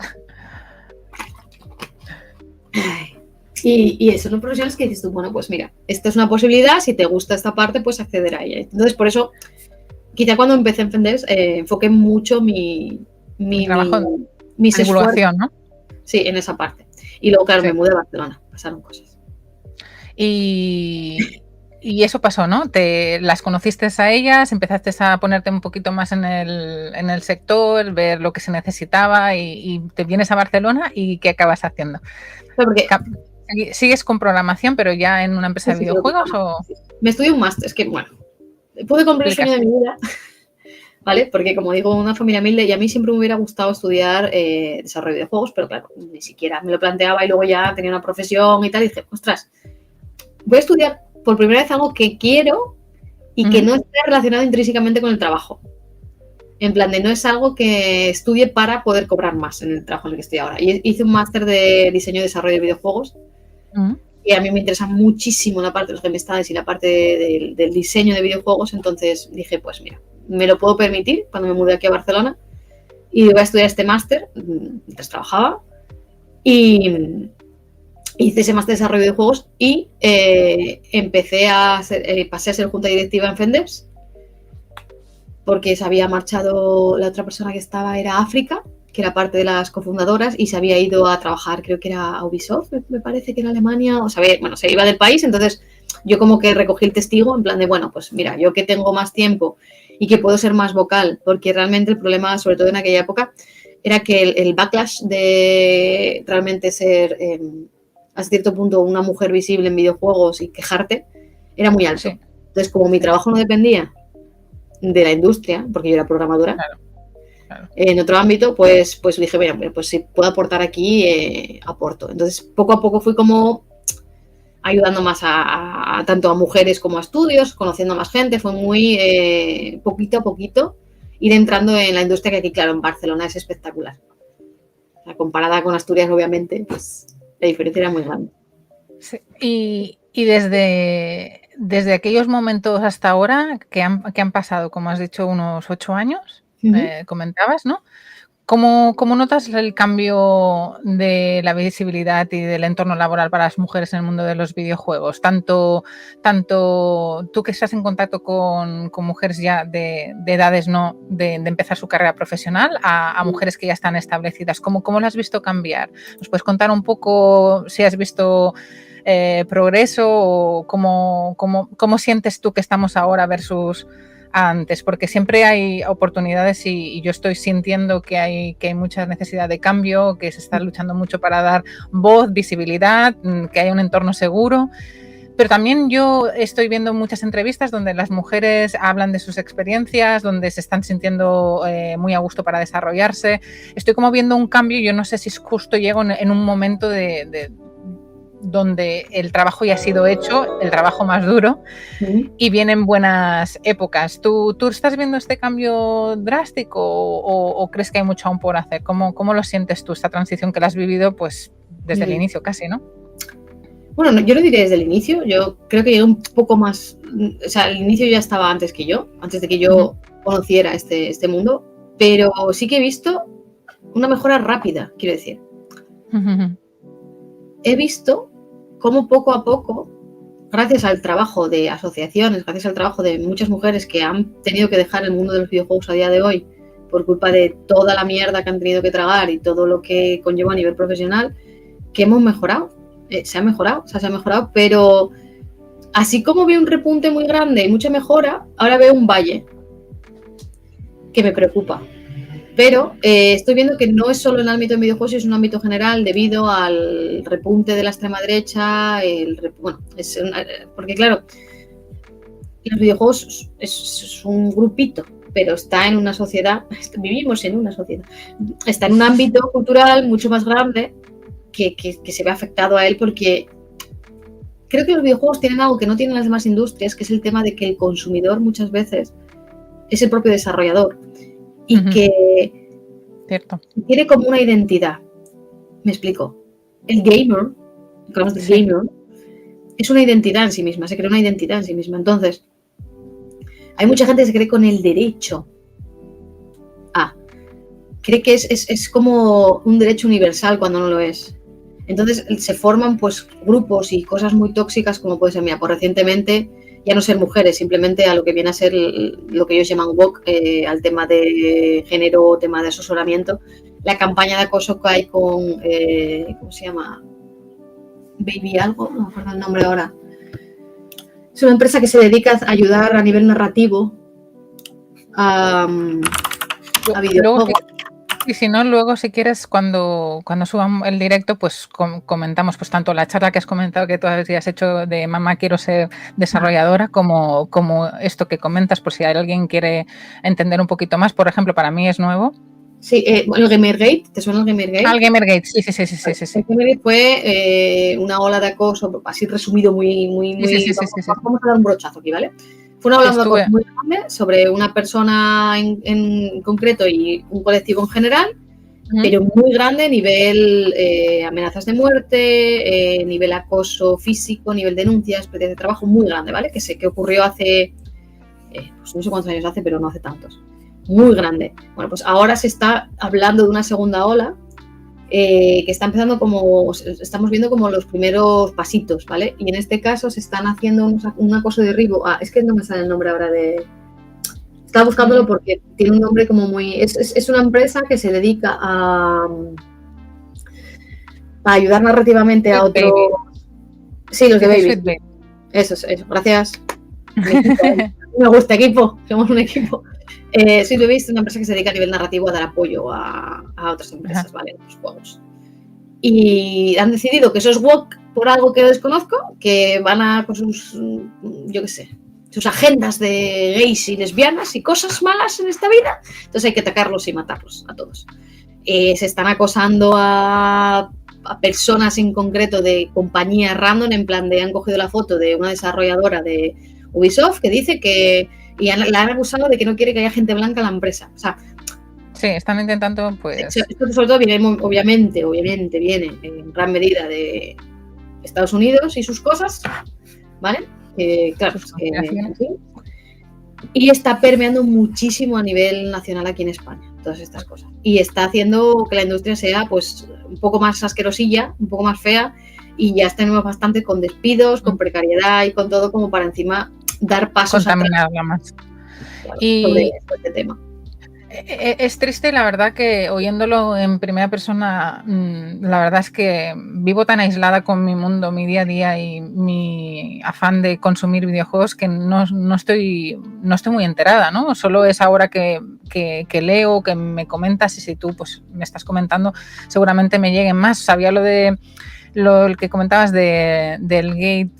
Y eso son profesiones que dices tú, bueno, pues mira, esta es una posibilidad, si te gusta esta parte, puedes acceder a ella. Entonces, por eso, quizá cuando empecé en Fenders, enfoqué mucho mi trabajo, mis divulgación, ¿no? Sí, en esa parte. Y luego, claro, me mudé a Barcelona, pasaron cosas. Y eso pasó, ¿no? Las conociste a ellas, empezaste a ponerte un poquito más en el sector, ver lo que se necesitaba y te vienes a Barcelona y ¿qué acabas haciendo? Porque ¿Sigues con programación, pero ya en una empresa de videojuegos? Me estudié un máster, es que, bueno, pude cumplir el sueño de mi vida, ¿vale? Porque, como digo, una familia humilde y a mí siempre me hubiera gustado estudiar desarrollo de videojuegos, pero claro, ni siquiera me lo planteaba y luego ya tenía una profesión y tal, y dije, ostras, voy a estudiar por primera vez algo que quiero y que no esté relacionado intrínsecamente con el trabajo. En plan de no es algo que estudie para poder cobrar más en el trabajo en el que estoy ahora. Y hice un máster de diseño y desarrollo de videojuegos y a mí me interesa muchísimo la parte de los game studies y la parte del diseño de videojuegos. Entonces dije, pues mira, me lo puedo permitir cuando me mudé aquí a Barcelona y voy a estudiar este máster mientras trabajaba y hice ese máster de desarrollo de juegos y pasé a ser junta directiva en Fenders porque se había marchado, la otra persona que estaba era África, que era parte de las cofundadoras y se había ido a trabajar, creo que era a Ubisoft, me parece que era Alemania, o sea, bueno, se iba del país, entonces yo como que recogí el testigo en plan de, bueno, pues mira, yo que tengo más tiempo y que puedo ser más vocal, porque realmente el problema, sobre todo en aquella época, era que el backlash de realmente ser a cierto punto una mujer visible en videojuegos y quejarte era muy alto. Sí. Entonces, como mi trabajo no dependía de la industria, porque yo era programadora, claro. En otro ámbito, pues dije, bueno, pues si puedo aportar aquí, aporto. Entonces, poco a poco fui como ayudando más tanto a mujeres como a estudios, conociendo a más gente, fue muy poquito a poquito ir entrando en la industria que aquí, claro, en Barcelona es espectacular. O sea, comparada con Asturias, obviamente, pues la diferencia era muy grande. Sí. Y desde aquellos momentos hasta ahora, que han pasado, como has dicho, unos 8 años, comentabas, ¿no? ¿Cómo notas el cambio de la visibilidad y del entorno laboral para las mujeres en el mundo de los videojuegos? Tanto tú que estás en contacto con mujeres ya de edades no de empezar su carrera profesional a mujeres que ya están establecidas. ¿Cómo lo has visto cambiar? ¿Nos puedes contar un poco si has visto progreso o cómo sientes tú que estamos ahora versus antes? Porque siempre hay oportunidades y yo estoy sintiendo que hay mucha necesidad de cambio, que se está luchando mucho para dar voz, visibilidad, que haya un entorno seguro. Pero también yo estoy viendo muchas entrevistas donde las mujeres hablan de sus experiencias, donde se están sintiendo muy a gusto para desarrollarse. Estoy como viendo un cambio, yo no sé si justo llego en un momento donde el trabajo ya ha sido hecho, el trabajo más duro, y vienen buenas épocas. ¿Tú estás viendo este cambio drástico o crees que hay mucho aún por hacer? ¿Cómo lo sientes tú, esta transición que la has vivido pues desde el inicio casi, ¿no? Bueno, yo lo diré desde el inicio. Yo creo que llegué un poco más... O sea, el inicio ya estaba antes de que yo conociera este mundo, pero sí que he visto una mejora rápida, quiero decir. He visto cómo poco a poco, gracias al trabajo de asociaciones, gracias al trabajo de muchas mujeres que han tenido que dejar el mundo de los videojuegos a día de hoy por culpa de toda la mierda que han tenido que tragar y todo lo que conlleva a nivel profesional, que hemos mejorado. Se ha mejorado, pero así como veo un repunte muy grande y mucha mejora, ahora veo un valle que me preocupa. Pero estoy viendo que no es solo en el ámbito de videojuegos, es un ámbito general debido al repunte de la extrema derecha, porque claro, los videojuegos es un grupito pero está en una sociedad, vivimos en una sociedad, está en un ámbito cultural mucho más grande que se ve afectado a él, porque creo que los videojuegos tienen algo que no tienen las demás industrias, que es el tema de que el consumidor muchas veces es el propio desarrollador y que Cierto. tiene como una identidad. Me explico. El gamer, hablamos del gamer, es una identidad en sí misma, se crea una identidad en sí misma. Entonces, hay mucha gente que se cree con el derecho a. Cree que es como un derecho universal cuando no lo es. Entonces se forman pues grupos y cosas muy tóxicas, como puede ser, mira, pues recientemente ya no ser mujeres, simplemente a lo que viene a ser lo que ellos llaman woke, al tema de género, tema de asesoramiento, la campaña de acoso que hay con, ¿cómo se llama? Baby algo, no me acuerdo el nombre ahora. Es una empresa que se dedica a ayudar a nivel narrativo a videojuegos. Y si no, luego si quieres, cuando suban el directo, pues comentamos pues tanto la charla que has comentado que tú has hecho de mamá quiero ser desarrolladora, como esto que comentas, por si alguien quiere entender un poquito más. Por ejemplo, para mí es nuevo. Sí, el Gamergate, ¿te suena el Gamergate? El Gamergate, sí. El Gamergate fue una ola de acoso, así resumido, muy. Vamos a dar un brochazo aquí, ¿vale? Fue una ola de acoso muy grande sobre una persona en concreto y un colectivo en general, pero muy grande, nivel amenazas de muerte, nivel acoso físico, nivel denuncias, pérdidas de trabajo, muy grande, ¿vale? Que ocurrió hace, pues no sé cuántos años hace, pero no hace tantos. Muy grande. Bueno, pues ahora se está hablando de una segunda ola que está empezando estamos viendo como los primeros pasitos, ¿vale? Y en este caso se están haciendo un acoso de derribo. Es que no me sale el nombre ahora de... Estaba buscándolo porque tiene un nombre como muy... Es una empresa que se dedica a ayudar narrativamente a otros... Sí, los de Baby. Eso, gracias. Me gusta equipo, somos un equipo. Sí, lo he visto, una empresa que se dedica a nivel narrativo a dar apoyo a otras empresas, ¿vale? En los juegos. Y han decidido que eso es woke por algo que desconozco, que van con sus, yo qué sé, sus agendas de gays y lesbianas y cosas malas en esta vida. Entonces hay que atacarlos y matarlos a todos. Se están acosando a personas en concreto de compañías random, en plan de han cogido la foto de una desarrolladora de Ubisoft que dice que... Y la han acusado de que no quiere que haya gente blanca en la empresa. O sea, sí, están intentando, pues... Esto sobre todo viene, obviamente, viene en gran medida de Estados Unidos y sus cosas, ¿vale? Claro, y está permeando muchísimo a nivel nacional aquí en España, todas estas cosas. Y está haciendo que la industria sea, pues, un poco más asquerosilla, un poco más fea, y ya tenemos bastante con despidos, con precariedad y con todo como para encima dar pasos contaminarla más. Claro, sobre este tema. Es triste, la verdad, que oyéndolo en primera persona, la verdad es que vivo tan aislada con mi mundo, mi día a día y mi afán de consumir videojuegos que no estoy muy enterada, ¿no? Solo es ahora que leo, que me comentas, y si tú pues me estás comentando, seguramente me lleguen más. Sabía el que comentabas del Gate.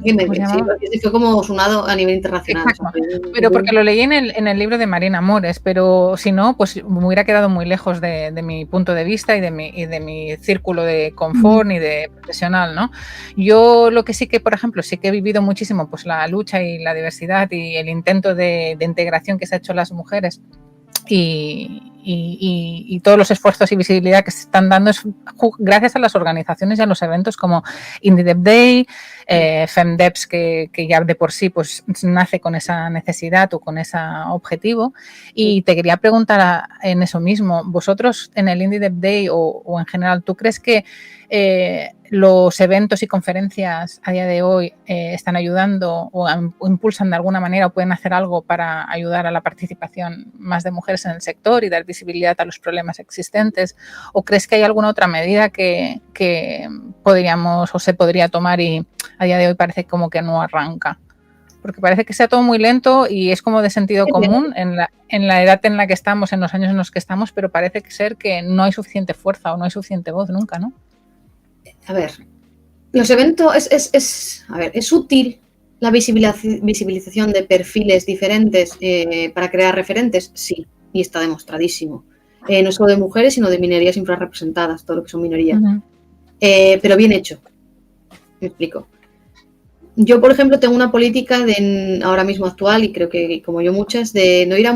Sí, fue como sonado a nivel internacional. Exacto. Pero porque lo leí en el libro de Marina Amores, pero si no, pues me hubiera quedado muy lejos de mi punto de vista y de mi círculo de confort ni de profesional, ¿no? Yo lo que sí que, por ejemplo, sí que he vivido muchísimo pues la lucha y la diversidad y el intento de integración que se ha hecho las mujeres. Y todos los esfuerzos y visibilidad que se están dando es gracias a las organizaciones y a los eventos como Indie Dev Day, FemDevs, que ya de por sí pues nace con esa necesidad o con ese objetivo. Y te quería preguntar en eso mismo, vosotros en el Indie Dev Day o en general, ¿tú crees que los eventos y conferencias a día de hoy están ayudando o impulsan de alguna manera o pueden hacer algo para ayudar a la participación más de mujeres en el sector y dar visibilidad a los problemas existentes? ¿O crees que hay alguna otra medida que podríamos o se podría tomar y a día de hoy parece como que no arranca? Porque parece que sea todo muy lento y es como de sentido común en la edad en la que estamos, en los años en los que estamos, pero parece ser que no hay suficiente fuerza o no hay suficiente voz nunca, ¿no? A ver, los eventos es útil la visibilización de perfiles diferentes para crear referentes, sí, y está demostradísimo. No solo de mujeres, sino de minorías infrarrepresentadas, todo lo que son minorías. Pero bien hecho. Me explico. Yo, por ejemplo, tengo una política ahora mismo actual, y creo que como yo muchas, de no ir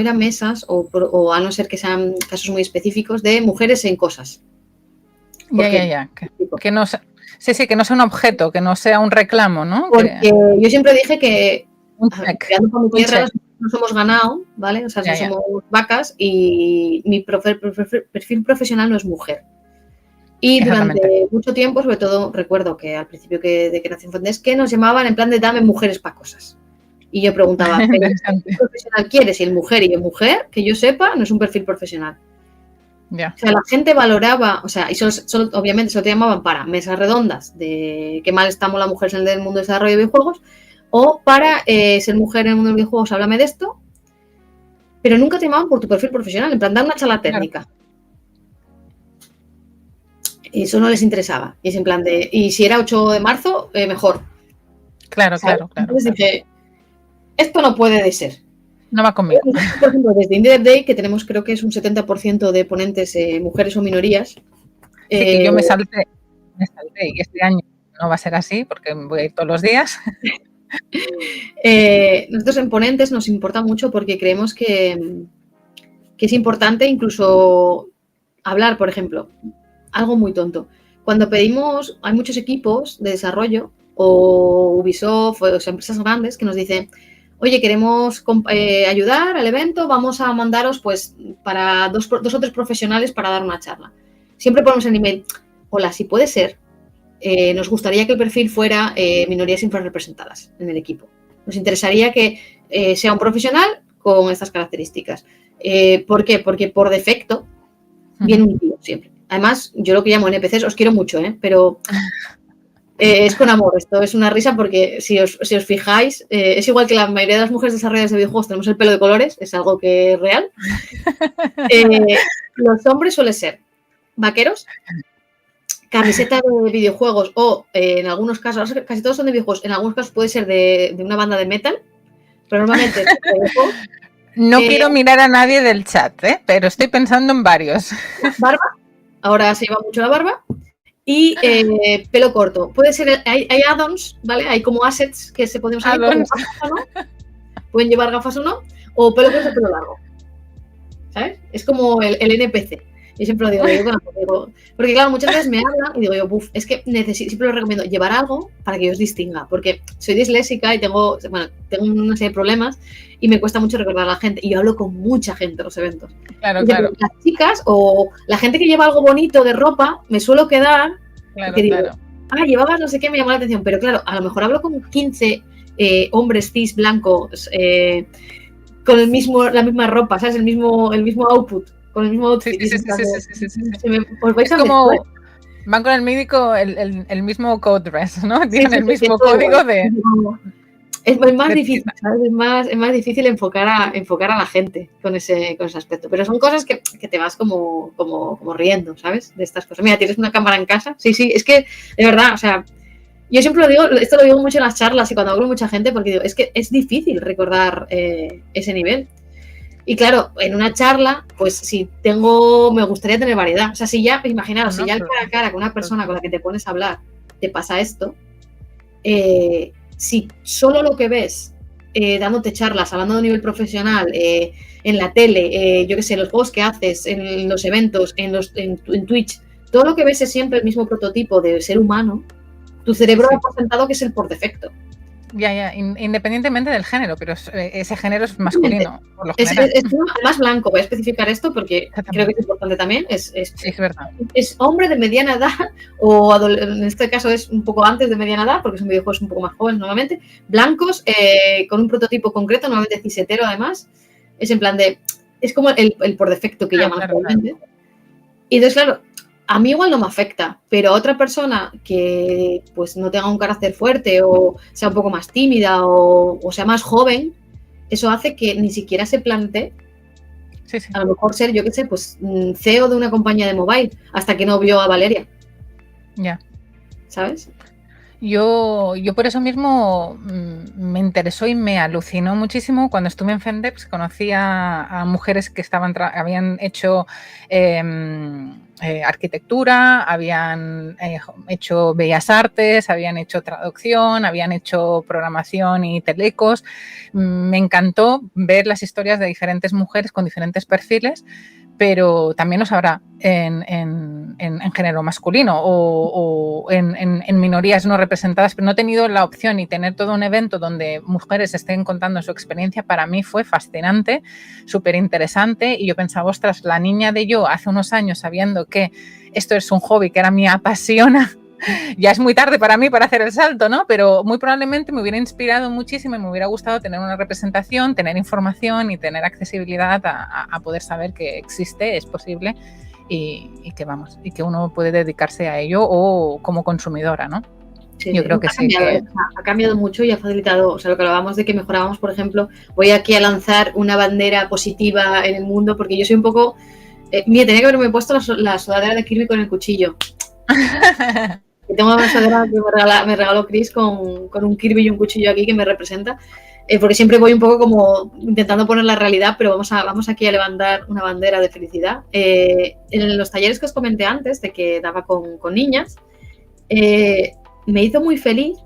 a mesas o a no ser que sean casos muy específicos de mujeres en cosas. Ya. Que no sea, que no sea un objeto, que no sea un reclamo, ¿no? Porque yo siempre dije que por mi tierra no somos ganado, ¿vale? O sea, no somos vacas y mi perfil profesional no es mujer. Y durante mucho tiempo, sobre todo, recuerdo que al principio de que nací en Fondes, que nos llamaban en plan de dame mujeres para cosas. Y yo preguntaba, ¿pero qué perfil profesional quieres? Y el mujer y el mujer, que yo sepa, no es un perfil profesional. Yeah. O sea, la gente valoraba, o sea, y obviamente solo te llamaban para mesas redondas de qué mal estamos las mujeres en el mundo del desarrollo de videojuegos, o para ser mujer en el mundo de videojuegos, háblame de esto, pero nunca te llamaban por tu perfil profesional, en plan, dar una charla técnica. Claro. Eso no les interesaba. Y es en plan de, y si era 8 de marzo, mejor. Claro. Entonces dije, esto no puede de ser. No va conmigo. Por ejemplo, desde Indie Dev Day, que tenemos creo que es un 70% de ponentes mujeres o minorías. Sí, que yo me salté y este año no va a ser así porque voy a ir todos los días. Nosotros en ponentes nos importa mucho porque creemos que es importante incluso hablar, por ejemplo, algo muy tonto. Cuando pedimos, hay muchos equipos de desarrollo o Ubisoft o empresas grandes que nos dicen, oye, queremos ayudar al evento, vamos a mandaros pues para dos o tres profesionales para dar una charla. Siempre ponemos en email, hola, si puede ser, nos gustaría que el perfil fuera minorías infrarrepresentadas en el equipo. Nos interesaría que sea un profesional con estas características. ¿Por qué? Porque por defecto viene un tío siempre. Además, yo lo que llamo NPCs, os quiero mucho, pero es con amor. Esto es una risa porque si os fijáis, es igual que la mayoría de las mujeres desarrolladoras de videojuegos tenemos el pelo de colores, es algo que es real. Los hombres suelen ser vaqueros, camiseta de videojuegos o en algunos casos, casi todos son de videojuegos, en algunos casos puede ser de una banda de metal, pero normalmente es de videojuegos. No quiero mirar a nadie del chat, pero estoy pensando en varios. Barba, ahora se lleva mucho la barba. Y pelo corto. Puede ser, hay add-ons, ¿vale? Hay como assets que se pueden usar. Pueden llevar gafas o no. O pelo corto o pelo largo. ¿Sabes? Es como el NPC. Yo siempre lo digo, porque claro, muchas veces me hablan y digo yo, es que siempre lo recomiendo llevar algo para que yo os distinga, porque soy disléxica y tengo una serie de problemas y me cuesta mucho recordar a la gente, y yo hablo con mucha gente en los eventos. Claro. Las chicas o la gente que lleva algo bonito de ropa, me suelo quedar, porque digo, llevabas no sé qué, me llamó la atención, pero claro, a lo mejor hablo con 15 hombres cis blancos con la misma ropa, ¿sabes? El mismo output. Con el mismo outfit. Sí. Os vais a como van con el médico el mismo code dress, ¿no? Tienen el mismo código de... Es más difícil, ¿sabes? Es más difícil enfocar a la gente con ese aspecto. Pero son cosas que te vas como riendo, ¿sabes? De estas cosas. Mira, ¿tienes una cámara en casa? Sí, es que, de verdad, o sea, yo siempre lo digo, esto lo digo mucho en las charlas y cuando hablo con mucha gente, porque digo, es que es difícil recordar ese nivel. Y claro, en una charla, pues si me gustaría tener variedad. O sea, si ya, imaginaros, si ya el cara a cara con una persona con la que te pones a hablar te pasa esto, si solo lo que ves dándote charlas, hablando de un nivel profesional, en la tele, yo qué sé, los juegos que haces, en los eventos, en Twitch, todo lo que ves es siempre el mismo prototipo de ser humano, tu cerebro ha presentado que es el por defecto. Ya, independientemente del género, pero ese género es masculino. Por lo general. Es más blanco, voy a especificar esto porque creo que es importante también. Es verdad. Es hombre de mediana edad, o en este caso es un poco antes de mediana edad, porque son videojuegos un poco más jóvenes normalmente, blancos, con un prototipo concreto, normalmente cisetero además. Es en plan de, es como el por defecto que llaman actualmente. Claro. Y entonces, claro, a mí igual no me afecta, pero a otra persona que pues no tenga un carácter fuerte o sea un poco más tímida o sea más joven, eso hace que ni siquiera se plantee a lo mejor ser, yo qué sé, pues CEO de una compañía de mobile hasta que no vio a Valeria. Ya. ¿Sabes? Yo por eso mismo me interesó y me alucinó muchísimo cuando estuve en Fendeps. Conocí a mujeres que habían hecho arquitectura, habían hecho bellas artes, habían hecho traducción, habían hecho programación y telecos. Me encantó ver las historias de diferentes mujeres con diferentes perfiles, pero también los habrá en género masculino o en minorías no representadas, pero no he tenido la opción y tener todo un evento donde mujeres estén contando su experiencia. Para mí fue fascinante, súper interesante, y yo pensaba, ostras, la niña de yo hace unos años, sabiendo que esto es un hobby que ahora me apasiona, ya es muy tarde para mí para hacer el salto, ¿no? Pero muy probablemente me hubiera inspirado muchísimo y me hubiera gustado tener una representación, tener información y tener accesibilidad a poder saber que existe, es posible y que vamos, y que uno puede dedicarse a ello o como consumidora, ¿no? Sí, Yo sí, creo que sí. ha cambiado mucho y ha facilitado, o sea, lo que hablábamos de que mejorábamos, por ejemplo, voy aquí a lanzar una bandera positiva en el mundo, porque yo soy un poco... mira, tenía que haberme puesto la sudadera de Kirby con el cuchillo. Tengo una sudadera que me regaló Chris con un Kirby y un cuchillo aquí que me representa, porque siempre voy un poco como intentando poner la realidad, pero vamos aquí a levantar una bandera de felicidad. En los talleres que os comenté antes, de que daba con niñas, me hizo muy feliz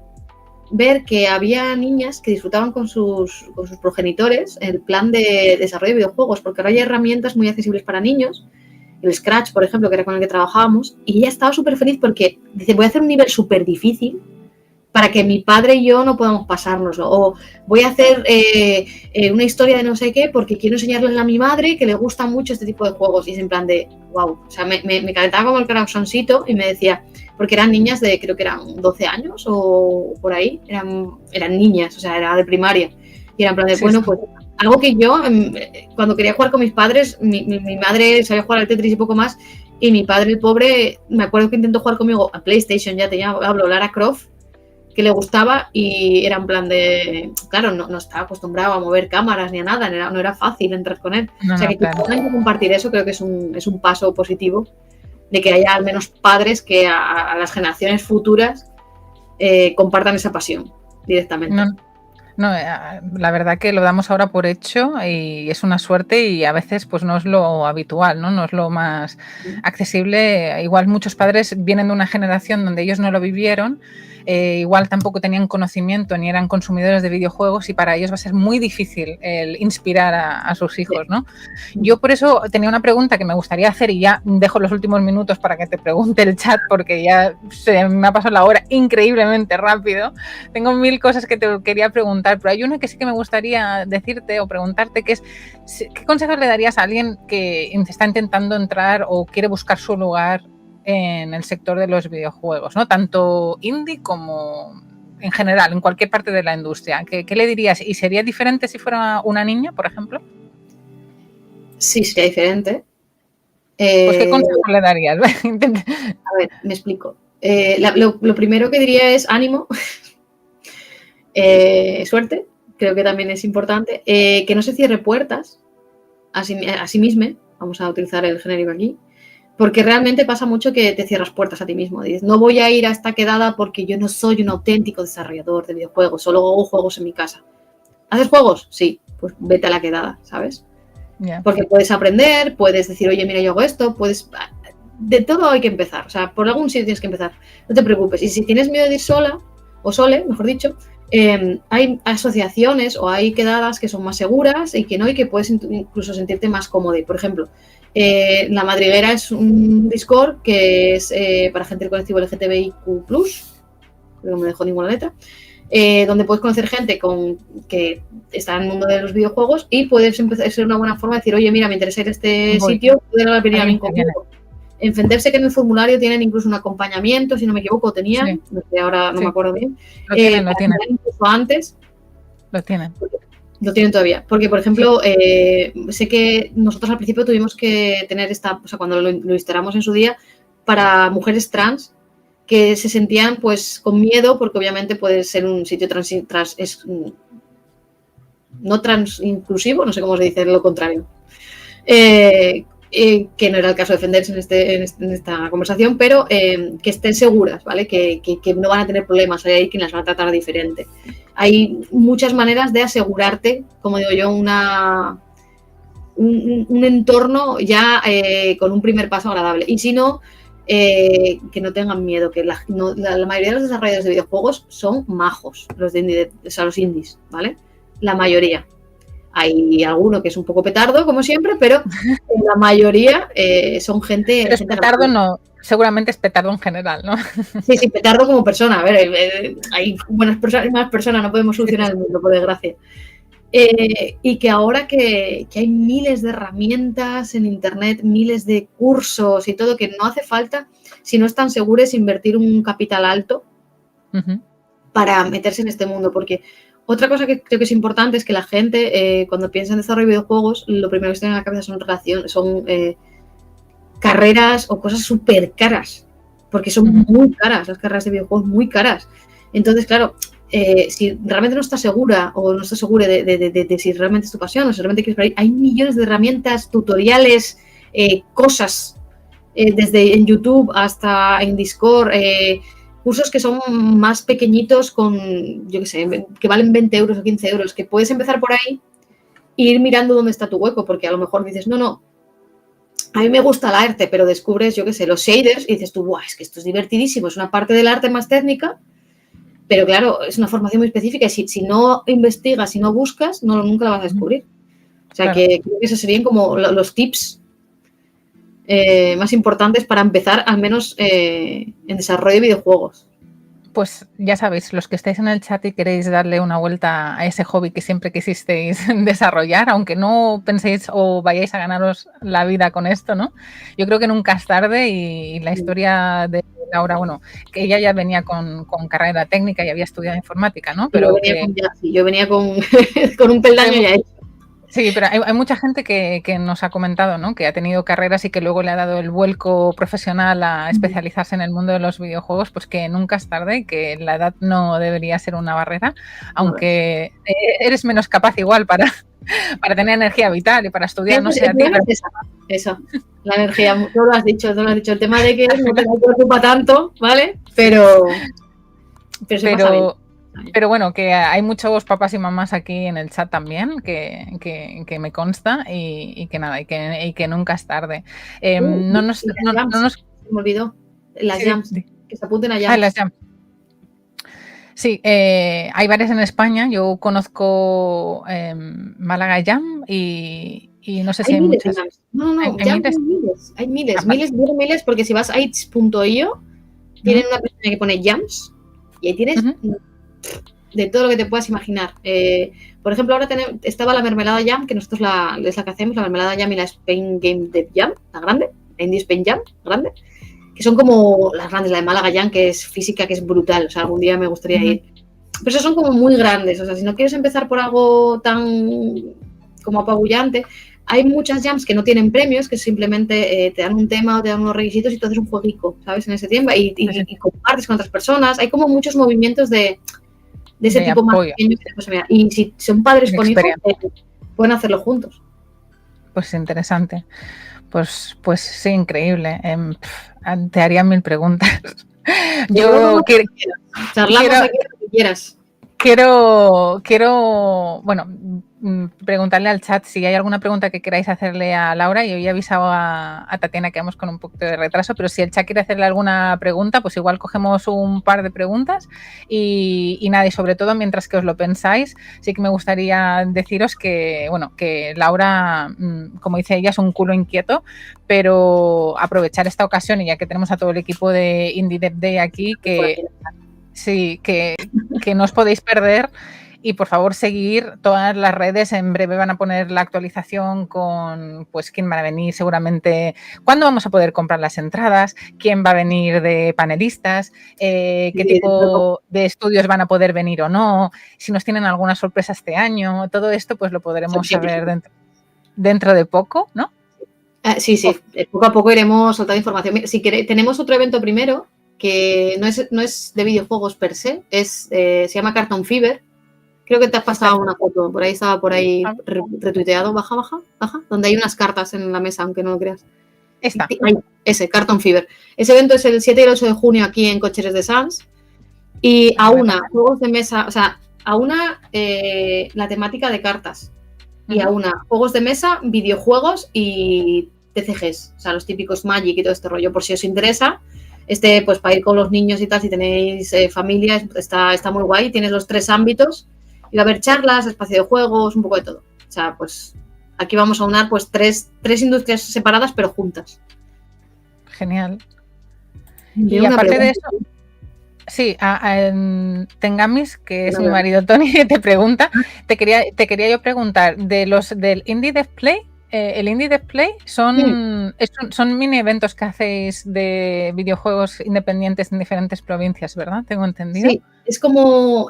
ver que había niñas que disfrutaban con sus progenitores el plan de desarrollo de videojuegos, porque ahora hay herramientas muy accesibles para niños, el Scratch, por ejemplo, que era con el que trabajábamos, y ella estaba súper feliz porque dice, voy a hacer un nivel súper difícil para que mi padre y yo no podamos pasárnoslo, o voy a hacer una historia de no sé qué porque quiero enseñarle a mi madre que le gusta mucho este tipo de juegos, y es en plan de, wow, o sea, me calentaba como el corazoncito y me decía, porque eran niñas de, creo que eran 12 años o por ahí, eran niñas, o sea, era de primaria, y era en plan de, sí, bueno, sí, pues algo que yo, cuando quería jugar con mis padres, mi madre sabía jugar al Tetris y poco más, y mi padre, el pobre, me acuerdo que intentó jugar conmigo a PlayStation, hablo, Lara Croft, que le gustaba, y era en plan de, claro, no estaba acostumbrado a mover cámaras ni a nada, no era fácil entrar con él. No, o sea, que claro, hay que compartir eso, creo que es un paso positivo, de que haya al menos padres que a las generaciones futuras compartan esa pasión directamente. No, la verdad que lo damos ahora por hecho y es una suerte, y a veces pues no es lo habitual, ¿no? No es lo más accesible. Igual muchos padres vienen de una generación donde ellos no lo vivieron, igual tampoco tenían conocimiento ni eran consumidores de videojuegos, y para ellos va a ser muy difícil el inspirar a sus hijos, ¿no? Yo por eso tenía una pregunta que me gustaría hacer, y ya dejo los últimos minutos para que te pregunte el chat, porque ya se me ha pasado la hora increíblemente rápido. Tengo 1000 cosas que te quería preguntar, pero hay una que sí que me gustaría decirte o preguntarte, que es, ¿qué consejos le darías a alguien que está intentando entrar o quiere buscar su lugar en el sector de los videojuegos, ¿no? Tanto indie como en general, en cualquier parte de la industria? ¿Qué le dirías? ¿Y sería diferente si fuera una niña, por ejemplo? Sí, sería diferente. Pues, ¿qué consejo le darías? A ver, me explico. Lo primero que diría es ánimo, suerte, creo que también es importante, que no se cierre puertas a sí mismo, vamos a utilizar el genérico aquí, porque realmente pasa mucho que te cierras puertas a ti mismo. Dices, no voy a ir a esta quedada porque yo no soy un auténtico desarrollador de videojuegos, solo hago juegos en mi casa. ¿Haces juegos? Sí, pues vete a la quedada, ¿sabes? Yeah. Porque puedes aprender, puedes decir, oye, mira, yo hago esto, de todo hay que empezar, o sea, por algún sitio tienes que empezar, no te preocupes. Y si tienes miedo de ir sola, o sole, mejor dicho, hay asociaciones o hay quedadas que son más seguras y que puedes incluso sentirte más cómodo. Por ejemplo, La Madriguera es un Discord que es para gente del colectivo LGTBIQ+, no me dejo ninguna letra, donde puedes conocer gente que está en el mundo de los videojuegos, y puedes empezar a ser una buena forma de decir, oye, mira, me interesa ir a este sitio, puedes venir a mí conmigo. En Fendeps que en el formulario tienen incluso un acompañamiento, si no me equivoco, tenían, sí. No sé, ahora no me acuerdo bien. Lo tienen. Incluso antes. Lo tienen. Lo tienen todavía. Porque, por ejemplo, sé que nosotros al principio tuvimos que tener o sea, cuando lo instalamos en su día, para mujeres trans, que se sentían pues con miedo, porque obviamente puede ser un sitio no trans inclusivo, no sé cómo se dice lo contrario. que no era el caso de defenderse en esta conversación, pero que estén seguras, ¿vale? Que no van a tener problemas, hay quien las va a tratar diferente. Hay muchas maneras de asegurarte, como digo yo, un entorno ya con un primer paso agradable. Y si no, que no tengan miedo, que la mayoría de los desarrolladores de videojuegos son majos, los indies, ¿vale? La mayoría. Hay alguno que es un poco petardo, como siempre, pero la mayoría son gente... Pero es gente petardo no, seguramente es petardo en general, ¿no? Sí, petardo como persona. A ver, hay buenas personas y malas personas, no podemos solucionar el mundo, por desgracia. Y que ahora que hay miles de herramientas en internet, miles de cursos y todo, que no hace falta, si no están seguros, invertir un capital alto para meterse en este mundo, porque otra cosa que creo que es importante es que la gente, cuando piensa en desarrollo de videojuegos, lo primero que se tiene en la cabeza son carreras o cosas súper caras, porque son muy caras, las carreras de videojuegos muy caras. Entonces, claro, si realmente no estás segura o no estás segura de si realmente es tu pasión o si realmente quieres por ahí, hay millones de herramientas, tutoriales, cosas, desde en YouTube hasta en Discord, cursos que son más pequeñitos con, yo qué sé, que valen 20 euros o 15 euros, que puedes empezar por ahí e ir mirando dónde está tu hueco, porque a lo mejor dices, no, a mí me gusta el arte, pero descubres, yo qué sé, los shaders y dices tú, ¡buah, es que esto es divertidísimo! Es una parte del arte más técnica, pero claro, es una formación muy específica y si no investigas, si no buscas, nunca la vas a descubrir. O sea, claro, que creo que esos serían como los tips más importantes para empezar, al menos en desarrollo de videojuegos. Pues ya sabéis, los que estáis en el chat y queréis darle una vuelta a ese hobby que siempre quisisteis desarrollar, aunque no penséis o vayáis a ganaros la vida con esto, ¿no? Yo creo que nunca es tarde y la historia de Laura, bueno, que ella ya venía con carrera técnica y había estudiado informática, ¿no? Pero yo venía con, con un peldaño ya hecho. Sí, pero hay mucha gente que nos ha comentado, ¿no? Que ha tenido carreras y que luego le ha dado el vuelco profesional a especializarse en el mundo de los videojuegos, pues que nunca es tarde y que la edad no debería ser una barrera, aunque eres menos capaz igual para tener energía vital y para estudiar, no sé a ti. Eso, la energía, tú lo has dicho, el tema de que no te preocupa tanto, ¿vale? Pero se pasa bien. Pero bueno, que hay muchos papás y mamás aquí en el chat también, que me consta y que nada, y que nunca es tarde. Se me olvidó, las jams, que se apunten a jams. Las jams. Sí, hay varias en España. Yo conozco Málaga Jam y no sé si hay muchas. No, hay miles, porque si vas a itch.io, tienen una pestaña que pone jams y ahí tienes de todo lo que te puedas imaginar. Por ejemplo, ahora estaba la mermelada jam, que nosotros es la que hacemos, la mermelada jam y la Spain Game Dev Jam, la grande, la Indie Spain Jam, grande, que son como las grandes, la de Málaga Jam, que es física, que es brutal, o sea, algún día me gustaría ir. Pero esos son como muy grandes, o sea, si no quieres empezar por algo tan como apabullante, hay muchas jams que no tienen premios, que simplemente te dan un tema o te dan unos requisitos y tú haces un jueguico, ¿sabes? En ese tiempo y compartes con otras personas. Hay como muchos movimientos de ese tipo más pequeño. Y si son padres con hijos, pueden hacerlo juntos. Pues interesante. Pues sí, increíble. Te haría 1000 preguntas. Yo quiero... Charlamos aquí lo que quieras. Quiero, bueno, preguntarle al chat si hay alguna pregunta que queráis hacerle a Laura. Yo ya he avisado a Tatiana que vamos con un poquito de retraso, pero si el chat quiere hacerle alguna pregunta, pues igual cogemos un par de preguntas y nada, y sobre todo mientras que os lo pensáis, sí que me gustaría deciros que, bueno, que Laura, como dice ella, es un culo inquieto, pero aprovechar esta ocasión y ya que tenemos a todo el equipo de Indie Dev Day aquí, que... Sí, que no os podéis perder y por favor seguir todas las redes. En breve van a poner la actualización con pues quién va a venir seguramente, cuándo vamos a poder comprar las entradas, quién va a venir de panelistas, qué tipo de estudios van a poder venir o no, si nos tienen alguna sorpresa este año. Todo esto pues lo podremos saber dentro de poco, ¿no? Sí, poco a poco iremos soltando información. Si queréis, tenemos otro evento primero que no es de videojuegos per se, se llama Cartoon Fever, Creo que te has pasado una foto, por ahí estaba retuiteado, baja, donde hay unas cartas en la mesa, aunque no lo creas. Esta. Ese, Carton Fever. Ese evento es el 7 y el 8 de junio aquí en Cocheres de Sants. Y juegos de mesa, o sea, la temática de cartas. Y juegos de mesa, videojuegos y TCGs. O sea, los típicos Magic y todo este rollo, por si os interesa. Pues para ir con los niños y tal, si tenéis familia, está muy guay. Tienes los 3 ámbitos. Y va a haber charlas, espacio de juegos, un poco de todo. O sea, pues aquí vamos a unar pues tres industrias separadas, pero juntas. Genial. Y aparte de eso, sí, Tengamis, que es mi marido Tony, te pregunta, te quería yo preguntar, del Indie Dev Play, el Indie Dev Play son mini eventos que hacéis de videojuegos independientes en diferentes provincias, ¿verdad? Tengo entendido. Sí, es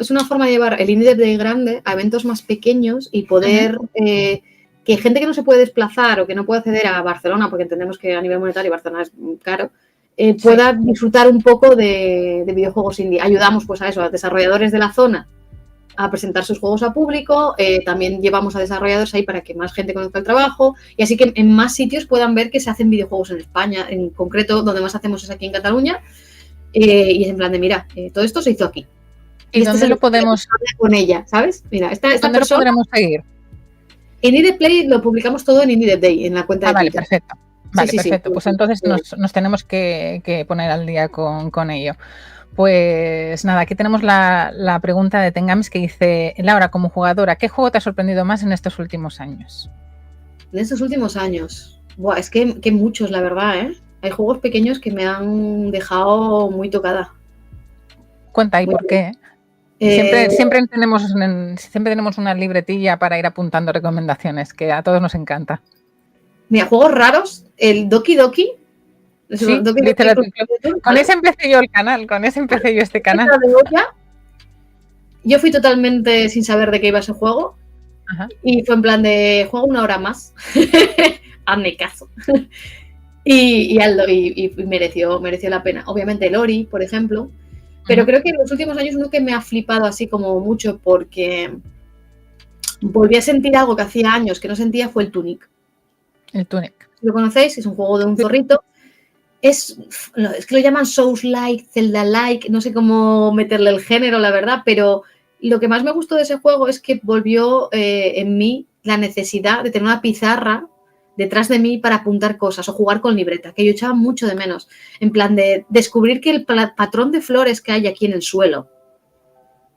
una forma de llevar el Indie Dev Day grande a eventos más pequeños y poder que gente que no se puede desplazar o que no puede acceder a Barcelona, porque entendemos que a nivel monetario Barcelona es caro, pueda disfrutar un poco de videojuegos indie. Ayudamos pues a eso, a desarrolladores de la zona a presentar sus juegos a público, también llevamos a desarrolladores ahí para que más gente conozca el trabajo y así que en más sitios puedan ver que se hacen videojuegos en España. En concreto, donde más hacemos es aquí en Cataluña y es en plan de, mira, todo esto se hizo aquí. ¿Y dónde lo podemos con ella, ¿sabes? Mira, esta ¿dónde lo podremos seguir? En Indie Play lo publicamos todo en Indie Dev Day, en la cuenta de Twitter. Perfecto. Vale, perfecto. Pues entonces nos tenemos que poner al día con ello. Pues nada, aquí tenemos la pregunta de Tengamis que dice, Laura, como jugadora, ¿qué juego te ha sorprendido más en estos últimos años? En estos últimos años, es que muchos, la verdad, ¿eh? Hay juegos pequeños que me han dejado muy tocada. Cuenta, ¿y por qué? Siempre tenemos una libretilla para ir apuntando recomendaciones, que a todos nos encanta. Mira, juegos raros, el Doki Doki. Sí, Doki, con ese empecé yo este canal. Yo fui totalmente sin saber de qué iba ese juego. Ajá. Y fue en plan de juego 1 hora más. Hazme caso. y mereció la pena. Obviamente el Ori, por ejemplo. Pero creo que en los últimos años uno que me ha flipado así como mucho porque volví a sentir algo que hacía años que no sentía fue el Tunic. El Tunic. ¿Lo conocéis? Es un juego de un zorrito. Es que lo llaman Souls-like, Zelda-like, no sé cómo meterle el género, la verdad, pero lo que más me gustó de ese juego es que volvió en mí la necesidad de tener una pizarra detrás de mí para apuntar cosas o jugar con libreta, que yo echaba mucho de menos. En plan de descubrir que el patrón de flores que hay aquí en el suelo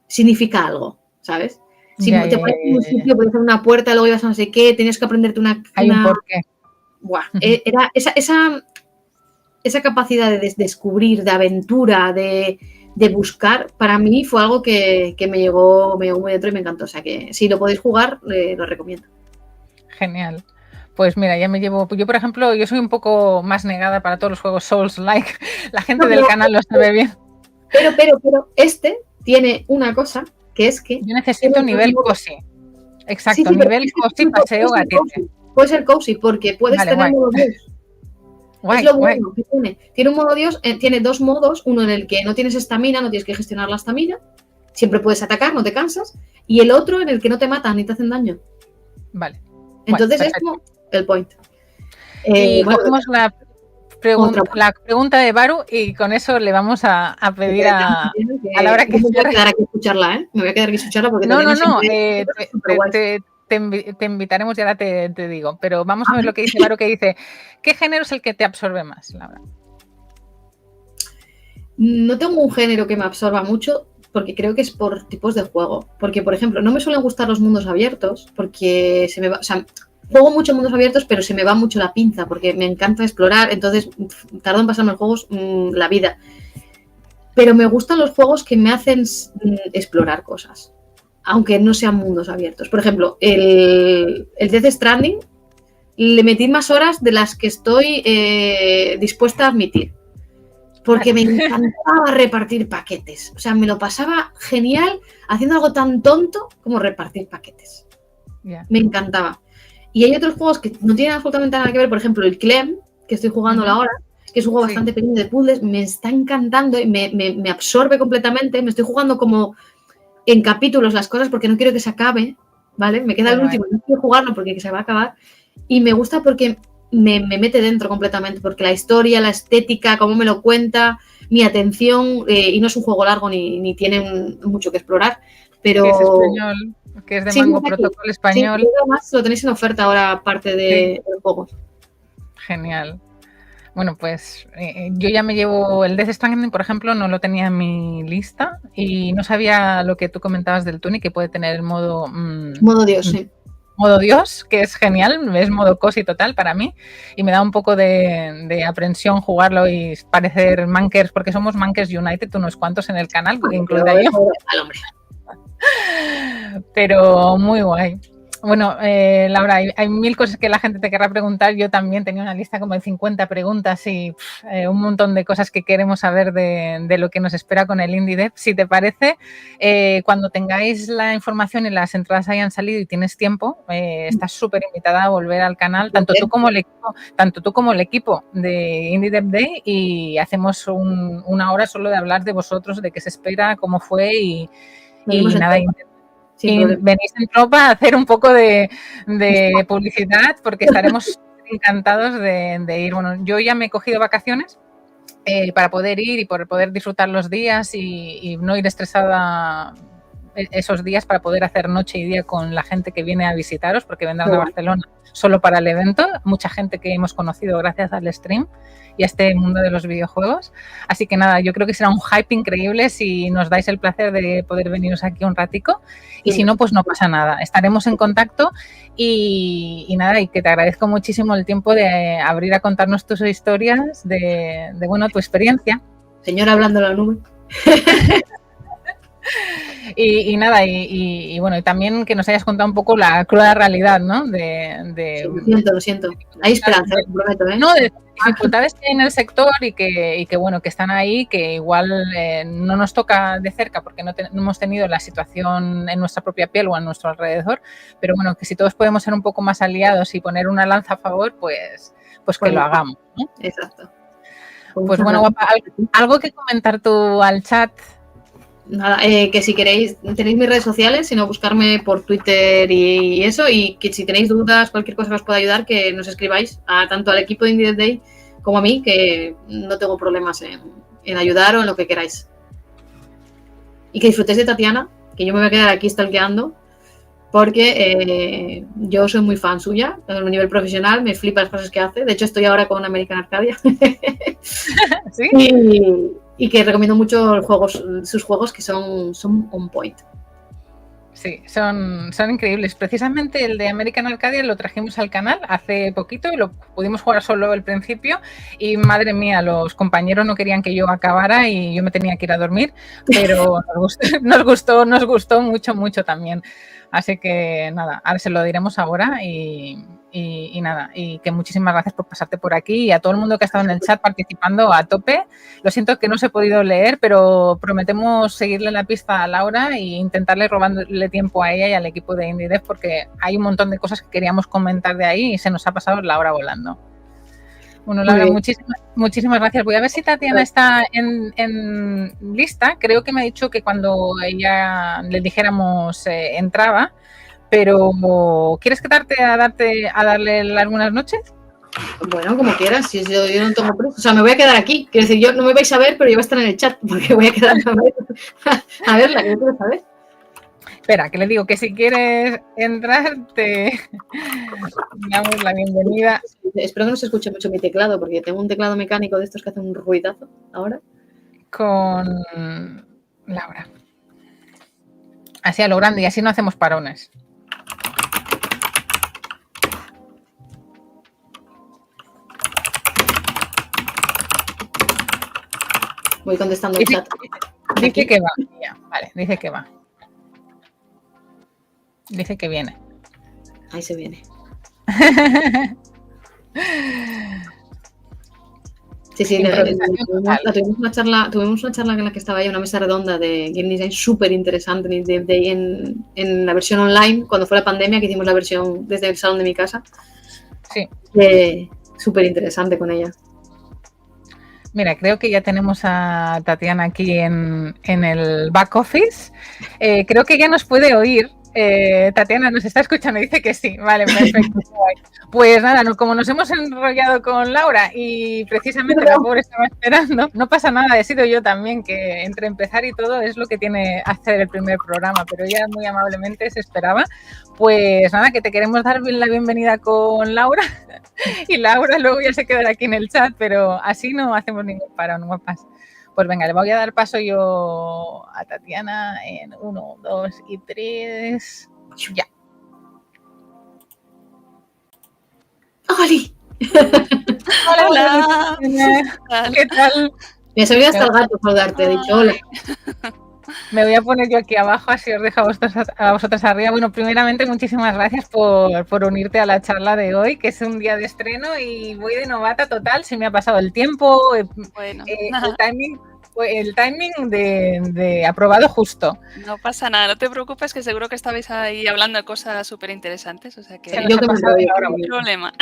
significa algo, ¿sabes? Si te pones en un sitio, puedes hacer una puerta, luego ibas a no sé qué, tenías que aprenderte Hay un porqué. Buah, era esa capacidad de descubrir, de aventura, de buscar, para mí fue algo que me llegó muy dentro y me encantó. O sea que si lo podéis jugar, lo recomiendo. Genial. Pues mira, ya me llevo... Yo, por ejemplo, yo soy un poco más negada para todos los juegos Souls-like. La gente del canal lo sabe bien. Pero este tiene una cosa, que es que... Yo necesito nivel cozy. Exacto, nivel cozy, paseo gatete. Puede ser cozy porque puedes tener modo Dios. Es lo bueno que tiene. Tiene un modo Dios, tiene 2 modos, uno en el que no tienes estamina, no tienes que gestionar la estamina, siempre puedes atacar, no te cansas, y el otro en el que no te matan ni te hacen daño. Vale. Entonces es como el point. Y cogemos la pregunta de Baru y con eso le vamos a pedir a Laura que... Me voy a quedar aquí a escucharla, ¿eh? Me voy a quedar aquí a escucharla porque... No. Te invitaremos y ahora te digo. Pero vamos a ver lo que dice Baru, que dice, ¿qué género es el que te absorbe más, Laura? No tengo un género que me absorba mucho porque creo que es por tipos de juego. Porque, por ejemplo, no me suelen gustar los mundos abiertos porque se me va... O sea, juego mucho mundos abiertos, pero se me va mucho la pinza porque me encanta explorar, entonces tardo en pasarme los juegos la vida. Pero me gustan los juegos que me hacen explorar cosas, aunque no sean mundos abiertos. Por ejemplo, el Death Stranding le metí más horas de las que estoy dispuesta a admitir. Porque me encantaba repartir paquetes. O sea, me lo pasaba genial haciendo algo tan tonto como repartir paquetes. Yeah. Me encantaba. Y hay otros juegos que no tienen absolutamente nada que ver. Por ejemplo, el Clem, que estoy jugando ahora, que es un juego bastante pequeño de puzzles, me está encantando y me absorbe completamente. Me estoy jugando como en capítulos las cosas porque no quiero que se acabe, ¿vale? Me queda el último, no quiero jugarlo porque se va a acabar. Y me gusta porque me mete dentro completamente, porque la historia, la estética, cómo me lo cuenta, mi atención, y no es un juego largo ni tiene mucho que explorar, pero... Que es español, que es de Mango Protocol español. Sí, además lo tenéis en oferta ahora, aparte de los juegos. Genial. Bueno, pues yo ya me llevo el Death Stranding, por ejemplo, no lo tenía en mi lista y no sabía lo que tú comentabas del Tunic, que puede tener el modo... modo Dios, sí. Modo Dios, que es genial, es modo cosi total para mí y me da un poco de aprensión jugarlo y parecer mankers, porque somos Mankers United, unos cuantos en el canal, incluida yo. Pero muy guay. Bueno, Laura, hay mil cosas que la gente te querrá preguntar. Yo también tenía una lista como de 50 preguntas y un montón de cosas que queremos saber de lo que nos espera con el Indie Dev. Si te parece, cuando tengáis la información y las entradas hayan salido y tienes tiempo, estás súper invitada a volver al canal, tanto tú como el equipo de Indie Dev Day, y hacemos una hora solo de hablar de vosotros, de qué se espera, cómo fue y nada. Y venís en tropa a hacer un poco de publicidad porque estaremos encantados de ir. Bueno, yo ya me he cogido vacaciones para poder ir y por poder disfrutar los días y no ir estresada esos días, para poder hacer noche y día con la gente que viene a visitaros, porque vendrán a Barcelona solo para el evento. Mucha gente que hemos conocido gracias al stream y a este mundo de los videojuegos. Así que nada, yo creo que será un hype increíble si nos dais el placer de poder veniros aquí un ratico. Y si no, pues no pasa nada. Estaremos en contacto y nada, y que te agradezco muchísimo el tiempo de abrir a contarnos tus historias, de bueno, tu experiencia. Señora hablando a la nube. Y nada, y bueno, y también que nos hayas contado un poco la cruda realidad, ¿no? Sí, lo siento. Hay esperanza, lo prometo, ¿eh? No, de dificultades que hay en el sector y que bueno, que están ahí, que igual no nos toca de cerca porque no hemos tenido la situación en nuestra propia piel o a nuestro alrededor, pero bueno, que si todos podemos ser un poco más aliados y poner una lanza a favor, pues que lo hagamos, ¿no? Exacto. Pues bueno, guapa, ¿algo que comentar tú al chat? Nada, que si queréis, tenéis mis redes sociales, sino buscarme por Twitter y eso, y que si tenéis dudas, cualquier cosa que os pueda ayudar, que nos escribáis tanto al equipo de Indie Dev Day como a mí, que no tengo problemas en ayudar o en lo que queráis. Y que disfrutéis de Tatiana, que yo me voy a quedar aquí stalkeando, porque yo soy muy fan suya, a un nivel profesional, me flipa las cosas que hace. De hecho, estoy ahora con American Arcadia. ¿Sí? Y que recomiendo mucho sus juegos, que son on point. Sí, son increíbles. Precisamente el de American Arcadia lo trajimos al canal hace poquito y lo pudimos jugar solo al principio y madre mía, los compañeros no querían que yo acabara y yo me tenía que ir a dormir, pero nos gustó mucho también. Así que nada, ahora se lo diremos ahora y nada, y que muchísimas gracias por pasarte por aquí y a todo el mundo que ha estado en el chat participando a tope. Lo siento que no os he podido leer, pero prometemos seguirle la pista a Laura e intentarle robarle tiempo a ella y al equipo de Indie Dev, porque hay un montón de cosas que queríamos comentar de ahí y se nos ha pasado la hora volando. Bueno, Laura, muchísimas gracias. Voy a ver si Tatiana está en lista. Creo que me ha dicho que cuando ella le dijéramos entraba, pero ¿quieres quedarte a darle algunas noches? Bueno, como quieras, si yo no tengo prisa. O sea, me voy a quedar aquí. Quiero decir, yo no me vais a ver, pero yo voy a estar en el chat, porque voy a quedar a verla, que yo quiero saber. Espera, que le digo que si quieres entrar, te damos la bienvenida. Espero que no se escuche mucho mi teclado, porque tengo un teclado mecánico de estos que hacen un ruidazo ahora. Con Laura. Así a lo grande y así no hacemos parones. Voy contestando el chat. Dice que va. Ya, vale, dice que va. Dice que viene. Ahí se viene. Sí, tuvimos una charla en la que estaba ahí, una mesa redonda de Game Design súper interesante en la versión online, cuando fue la pandemia, que hicimos la versión desde el salón de mi casa. Sí. Súper interesante con ella. Mira, creo que ya tenemos a Tatiana aquí en el back office. Creo que ya nos puede oír. Tatiana nos está escuchando y dice que sí. Vale, perfecto. Pues nada, como nos hemos enrollado con Laura y precisamente la pobre estaba esperando, no pasa nada, he sido yo también, que entre empezar y todo es lo que tiene hacer el primer programa, pero ella muy amablemente se esperaba. Pues nada, que te queremos dar la bienvenida con Laura y Laura luego ya se quedará aquí en el chat, pero así no hacemos ningún parón, guapas. Pues venga, le voy a dar paso yo a Tatiana en 1, 2 y 3. Ya. ¡Oli! Hola. ¿Qué tal? Me ha salido hasta el gato por darte, he dicho hola. Me voy a poner yo aquí abajo, así os dejo a vosotros arriba. Bueno, primeramente, muchísimas gracias por unirte a la charla de hoy, que es un día de estreno y voy de novata total. Se me ha pasado el tiempo, bueno. el timing de aprobado justo. No pasa nada, no te preocupes, que seguro que estabais ahí hablando de cosas súper interesantes, o sea que yo que me voy ahora, no hay problema.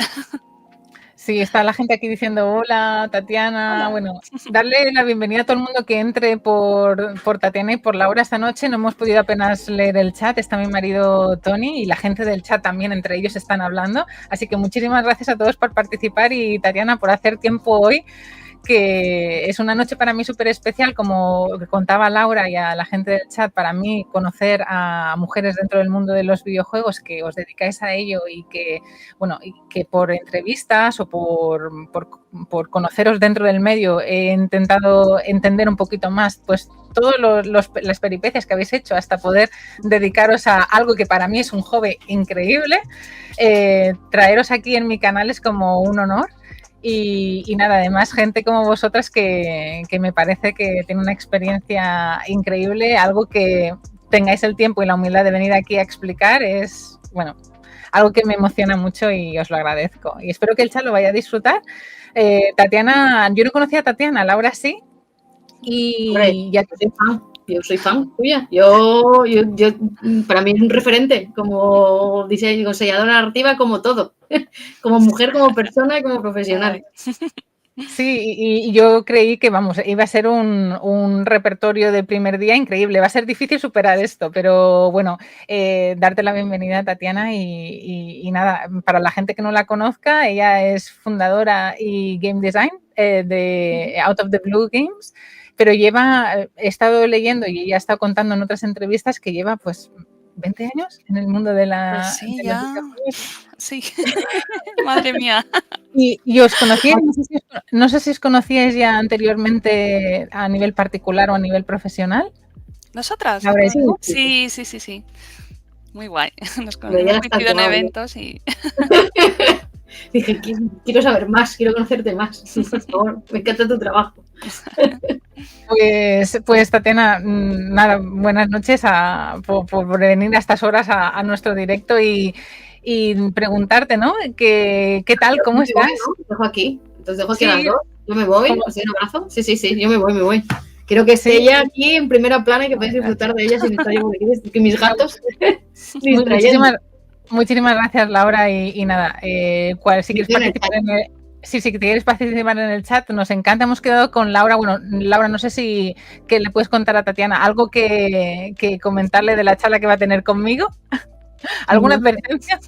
Sí, está la gente aquí diciendo hola, Tatiana. Hola. Bueno, darle la bienvenida a todo el mundo que entre por Tatiana y por Laura esta noche. No hemos podido apenas leer el chat. Está mi marido Tony y la gente del chat también, entre ellos están hablando. Así que muchísimas gracias a todos por participar y Tatiana por hacer tiempo hoy, que es una noche para mí súper especial, como contaba Laura y a la gente del chat, para mí conocer a mujeres dentro del mundo de los videojuegos que os dedicáis a ello y que, bueno, y que por entrevistas o por conoceros dentro del medio he intentado entender un poquito más, pues todas las peripecias que habéis hecho hasta poder dedicaros a algo que para mí es un hobby increíble. Traeros aquí en mi canal es como un honor. Y nada, además gente como vosotras que me parece que tiene una experiencia increíble, algo que tengáis el tiempo y la humildad de venir aquí a explicar es, bueno, algo que me emociona mucho y os lo agradezco. Y espero que el chat lo vaya a disfrutar. Tatiana, yo no conocía a Tatiana, Laura sí. Y hombre, ya yo soy fan tuya. Para mí es un referente como diseñadora narrativa, como todo. Como mujer, como persona y como profesional. Sí, y yo creí que, vamos, iba a ser un repertorio de primer día increíble. Va a ser difícil superar esto, pero bueno, darte la bienvenida, Tatiana, y nada, para la gente que no la conozca, ella es fundadora y game design de Out of the Blue Games, pero he estado leyendo y ella ha estado contando en otras entrevistas que lleva, pues, 20 años en el mundo de la... Pues sí, ya. Sí, madre mía. ¿Y os conocíais? No sé si os conocíais ya anteriormente a nivel particular o a nivel profesional. ¿Nosotras? Sí. Muy guay. Nos hemos coincidido en eventos y... Dije, quiero saber más, quiero conocerte más. Por favor, me encanta tu trabajo. Pues Tatiana, nada, buenas noches por venir a estas horas a nuestro directo y preguntarte, ¿no? ¿Qué tal? ¿Cómo estás? Voy, ¿no? Dejo aquí. Entonces dejo aquí a las dos. Yo me voy. ¿Os doy un abrazo? Sí, yo me voy. Quiero que esté ella aquí en primera plana y que podáis disfrutar de ella sin estar yo por aquí, que mis gatos Muchísimas gracias, Laura, y nada, si quieres participar en el chat, nos encanta. Hemos quedado con Laura. Bueno, Laura, no sé si que le puedes contar a Tatiana algo que comentarle de la charla que va a tener conmigo. ¿Alguna advertencia?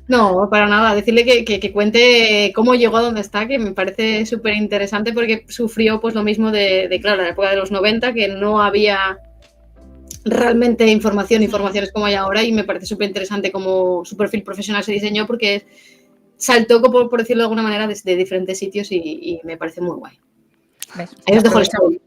No, para nada. Decirle que cuente cómo llegó a donde está, que me parece súper interesante porque sufrió pues lo mismo de claro, la época de los 90, que no había realmente informaciones como hay ahora, y me parece súper interesante cómo su perfil profesional se diseñó porque saltó, por decirlo de alguna manera, desde diferentes sitios y me parece muy guay. Ahí os dejo el spoiler.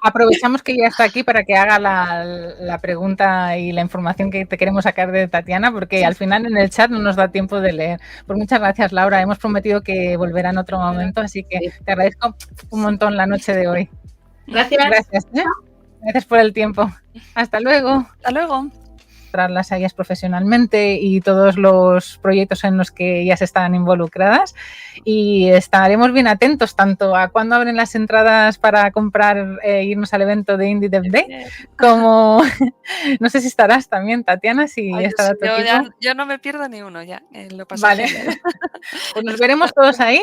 Aprovechamos que ya está aquí para que haga la pregunta y la información que te queremos sacar de Tatiana, porque al final en el chat no nos da tiempo de leer. Pues muchas gracias, Laura. Hemos prometido que volverá en otro momento, así que te agradezco un montón la noche de hoy. Gracias. Gracias por el tiempo. Hasta luego. Hasta luego. Las a ellas profesionalmente y todos los proyectos en los que ellas están involucradas, y estaremos bien atentos tanto a cuándo abren las entradas para comprar irnos al evento de Indie Dev Day, como no sé si estarás también, Tatiana, estará tu equipo. Yo no me pierdo ni uno ya, lo paso. Vale. Pues nos veremos todos ahí.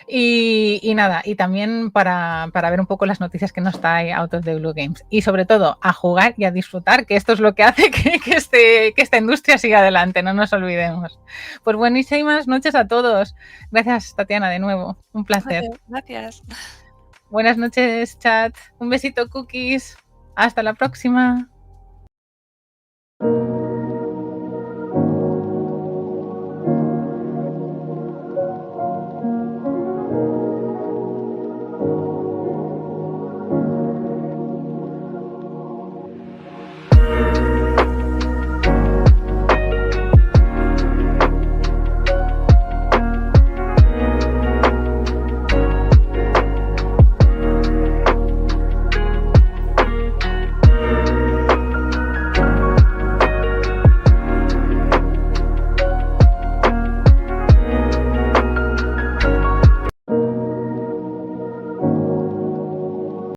Y nada, y también para ver un poco las noticias que nos trae Out of the Blue Games. Y sobre todo, a jugar y a disfrutar, que esto es lo que hace que esta industria siga adelante, no nos olvidemos. Pues buenísimas noches a todos. Gracias, Tatiana, de nuevo. Un placer. Gracias. Buenas noches, chat. Un besito, cookies. Hasta la próxima.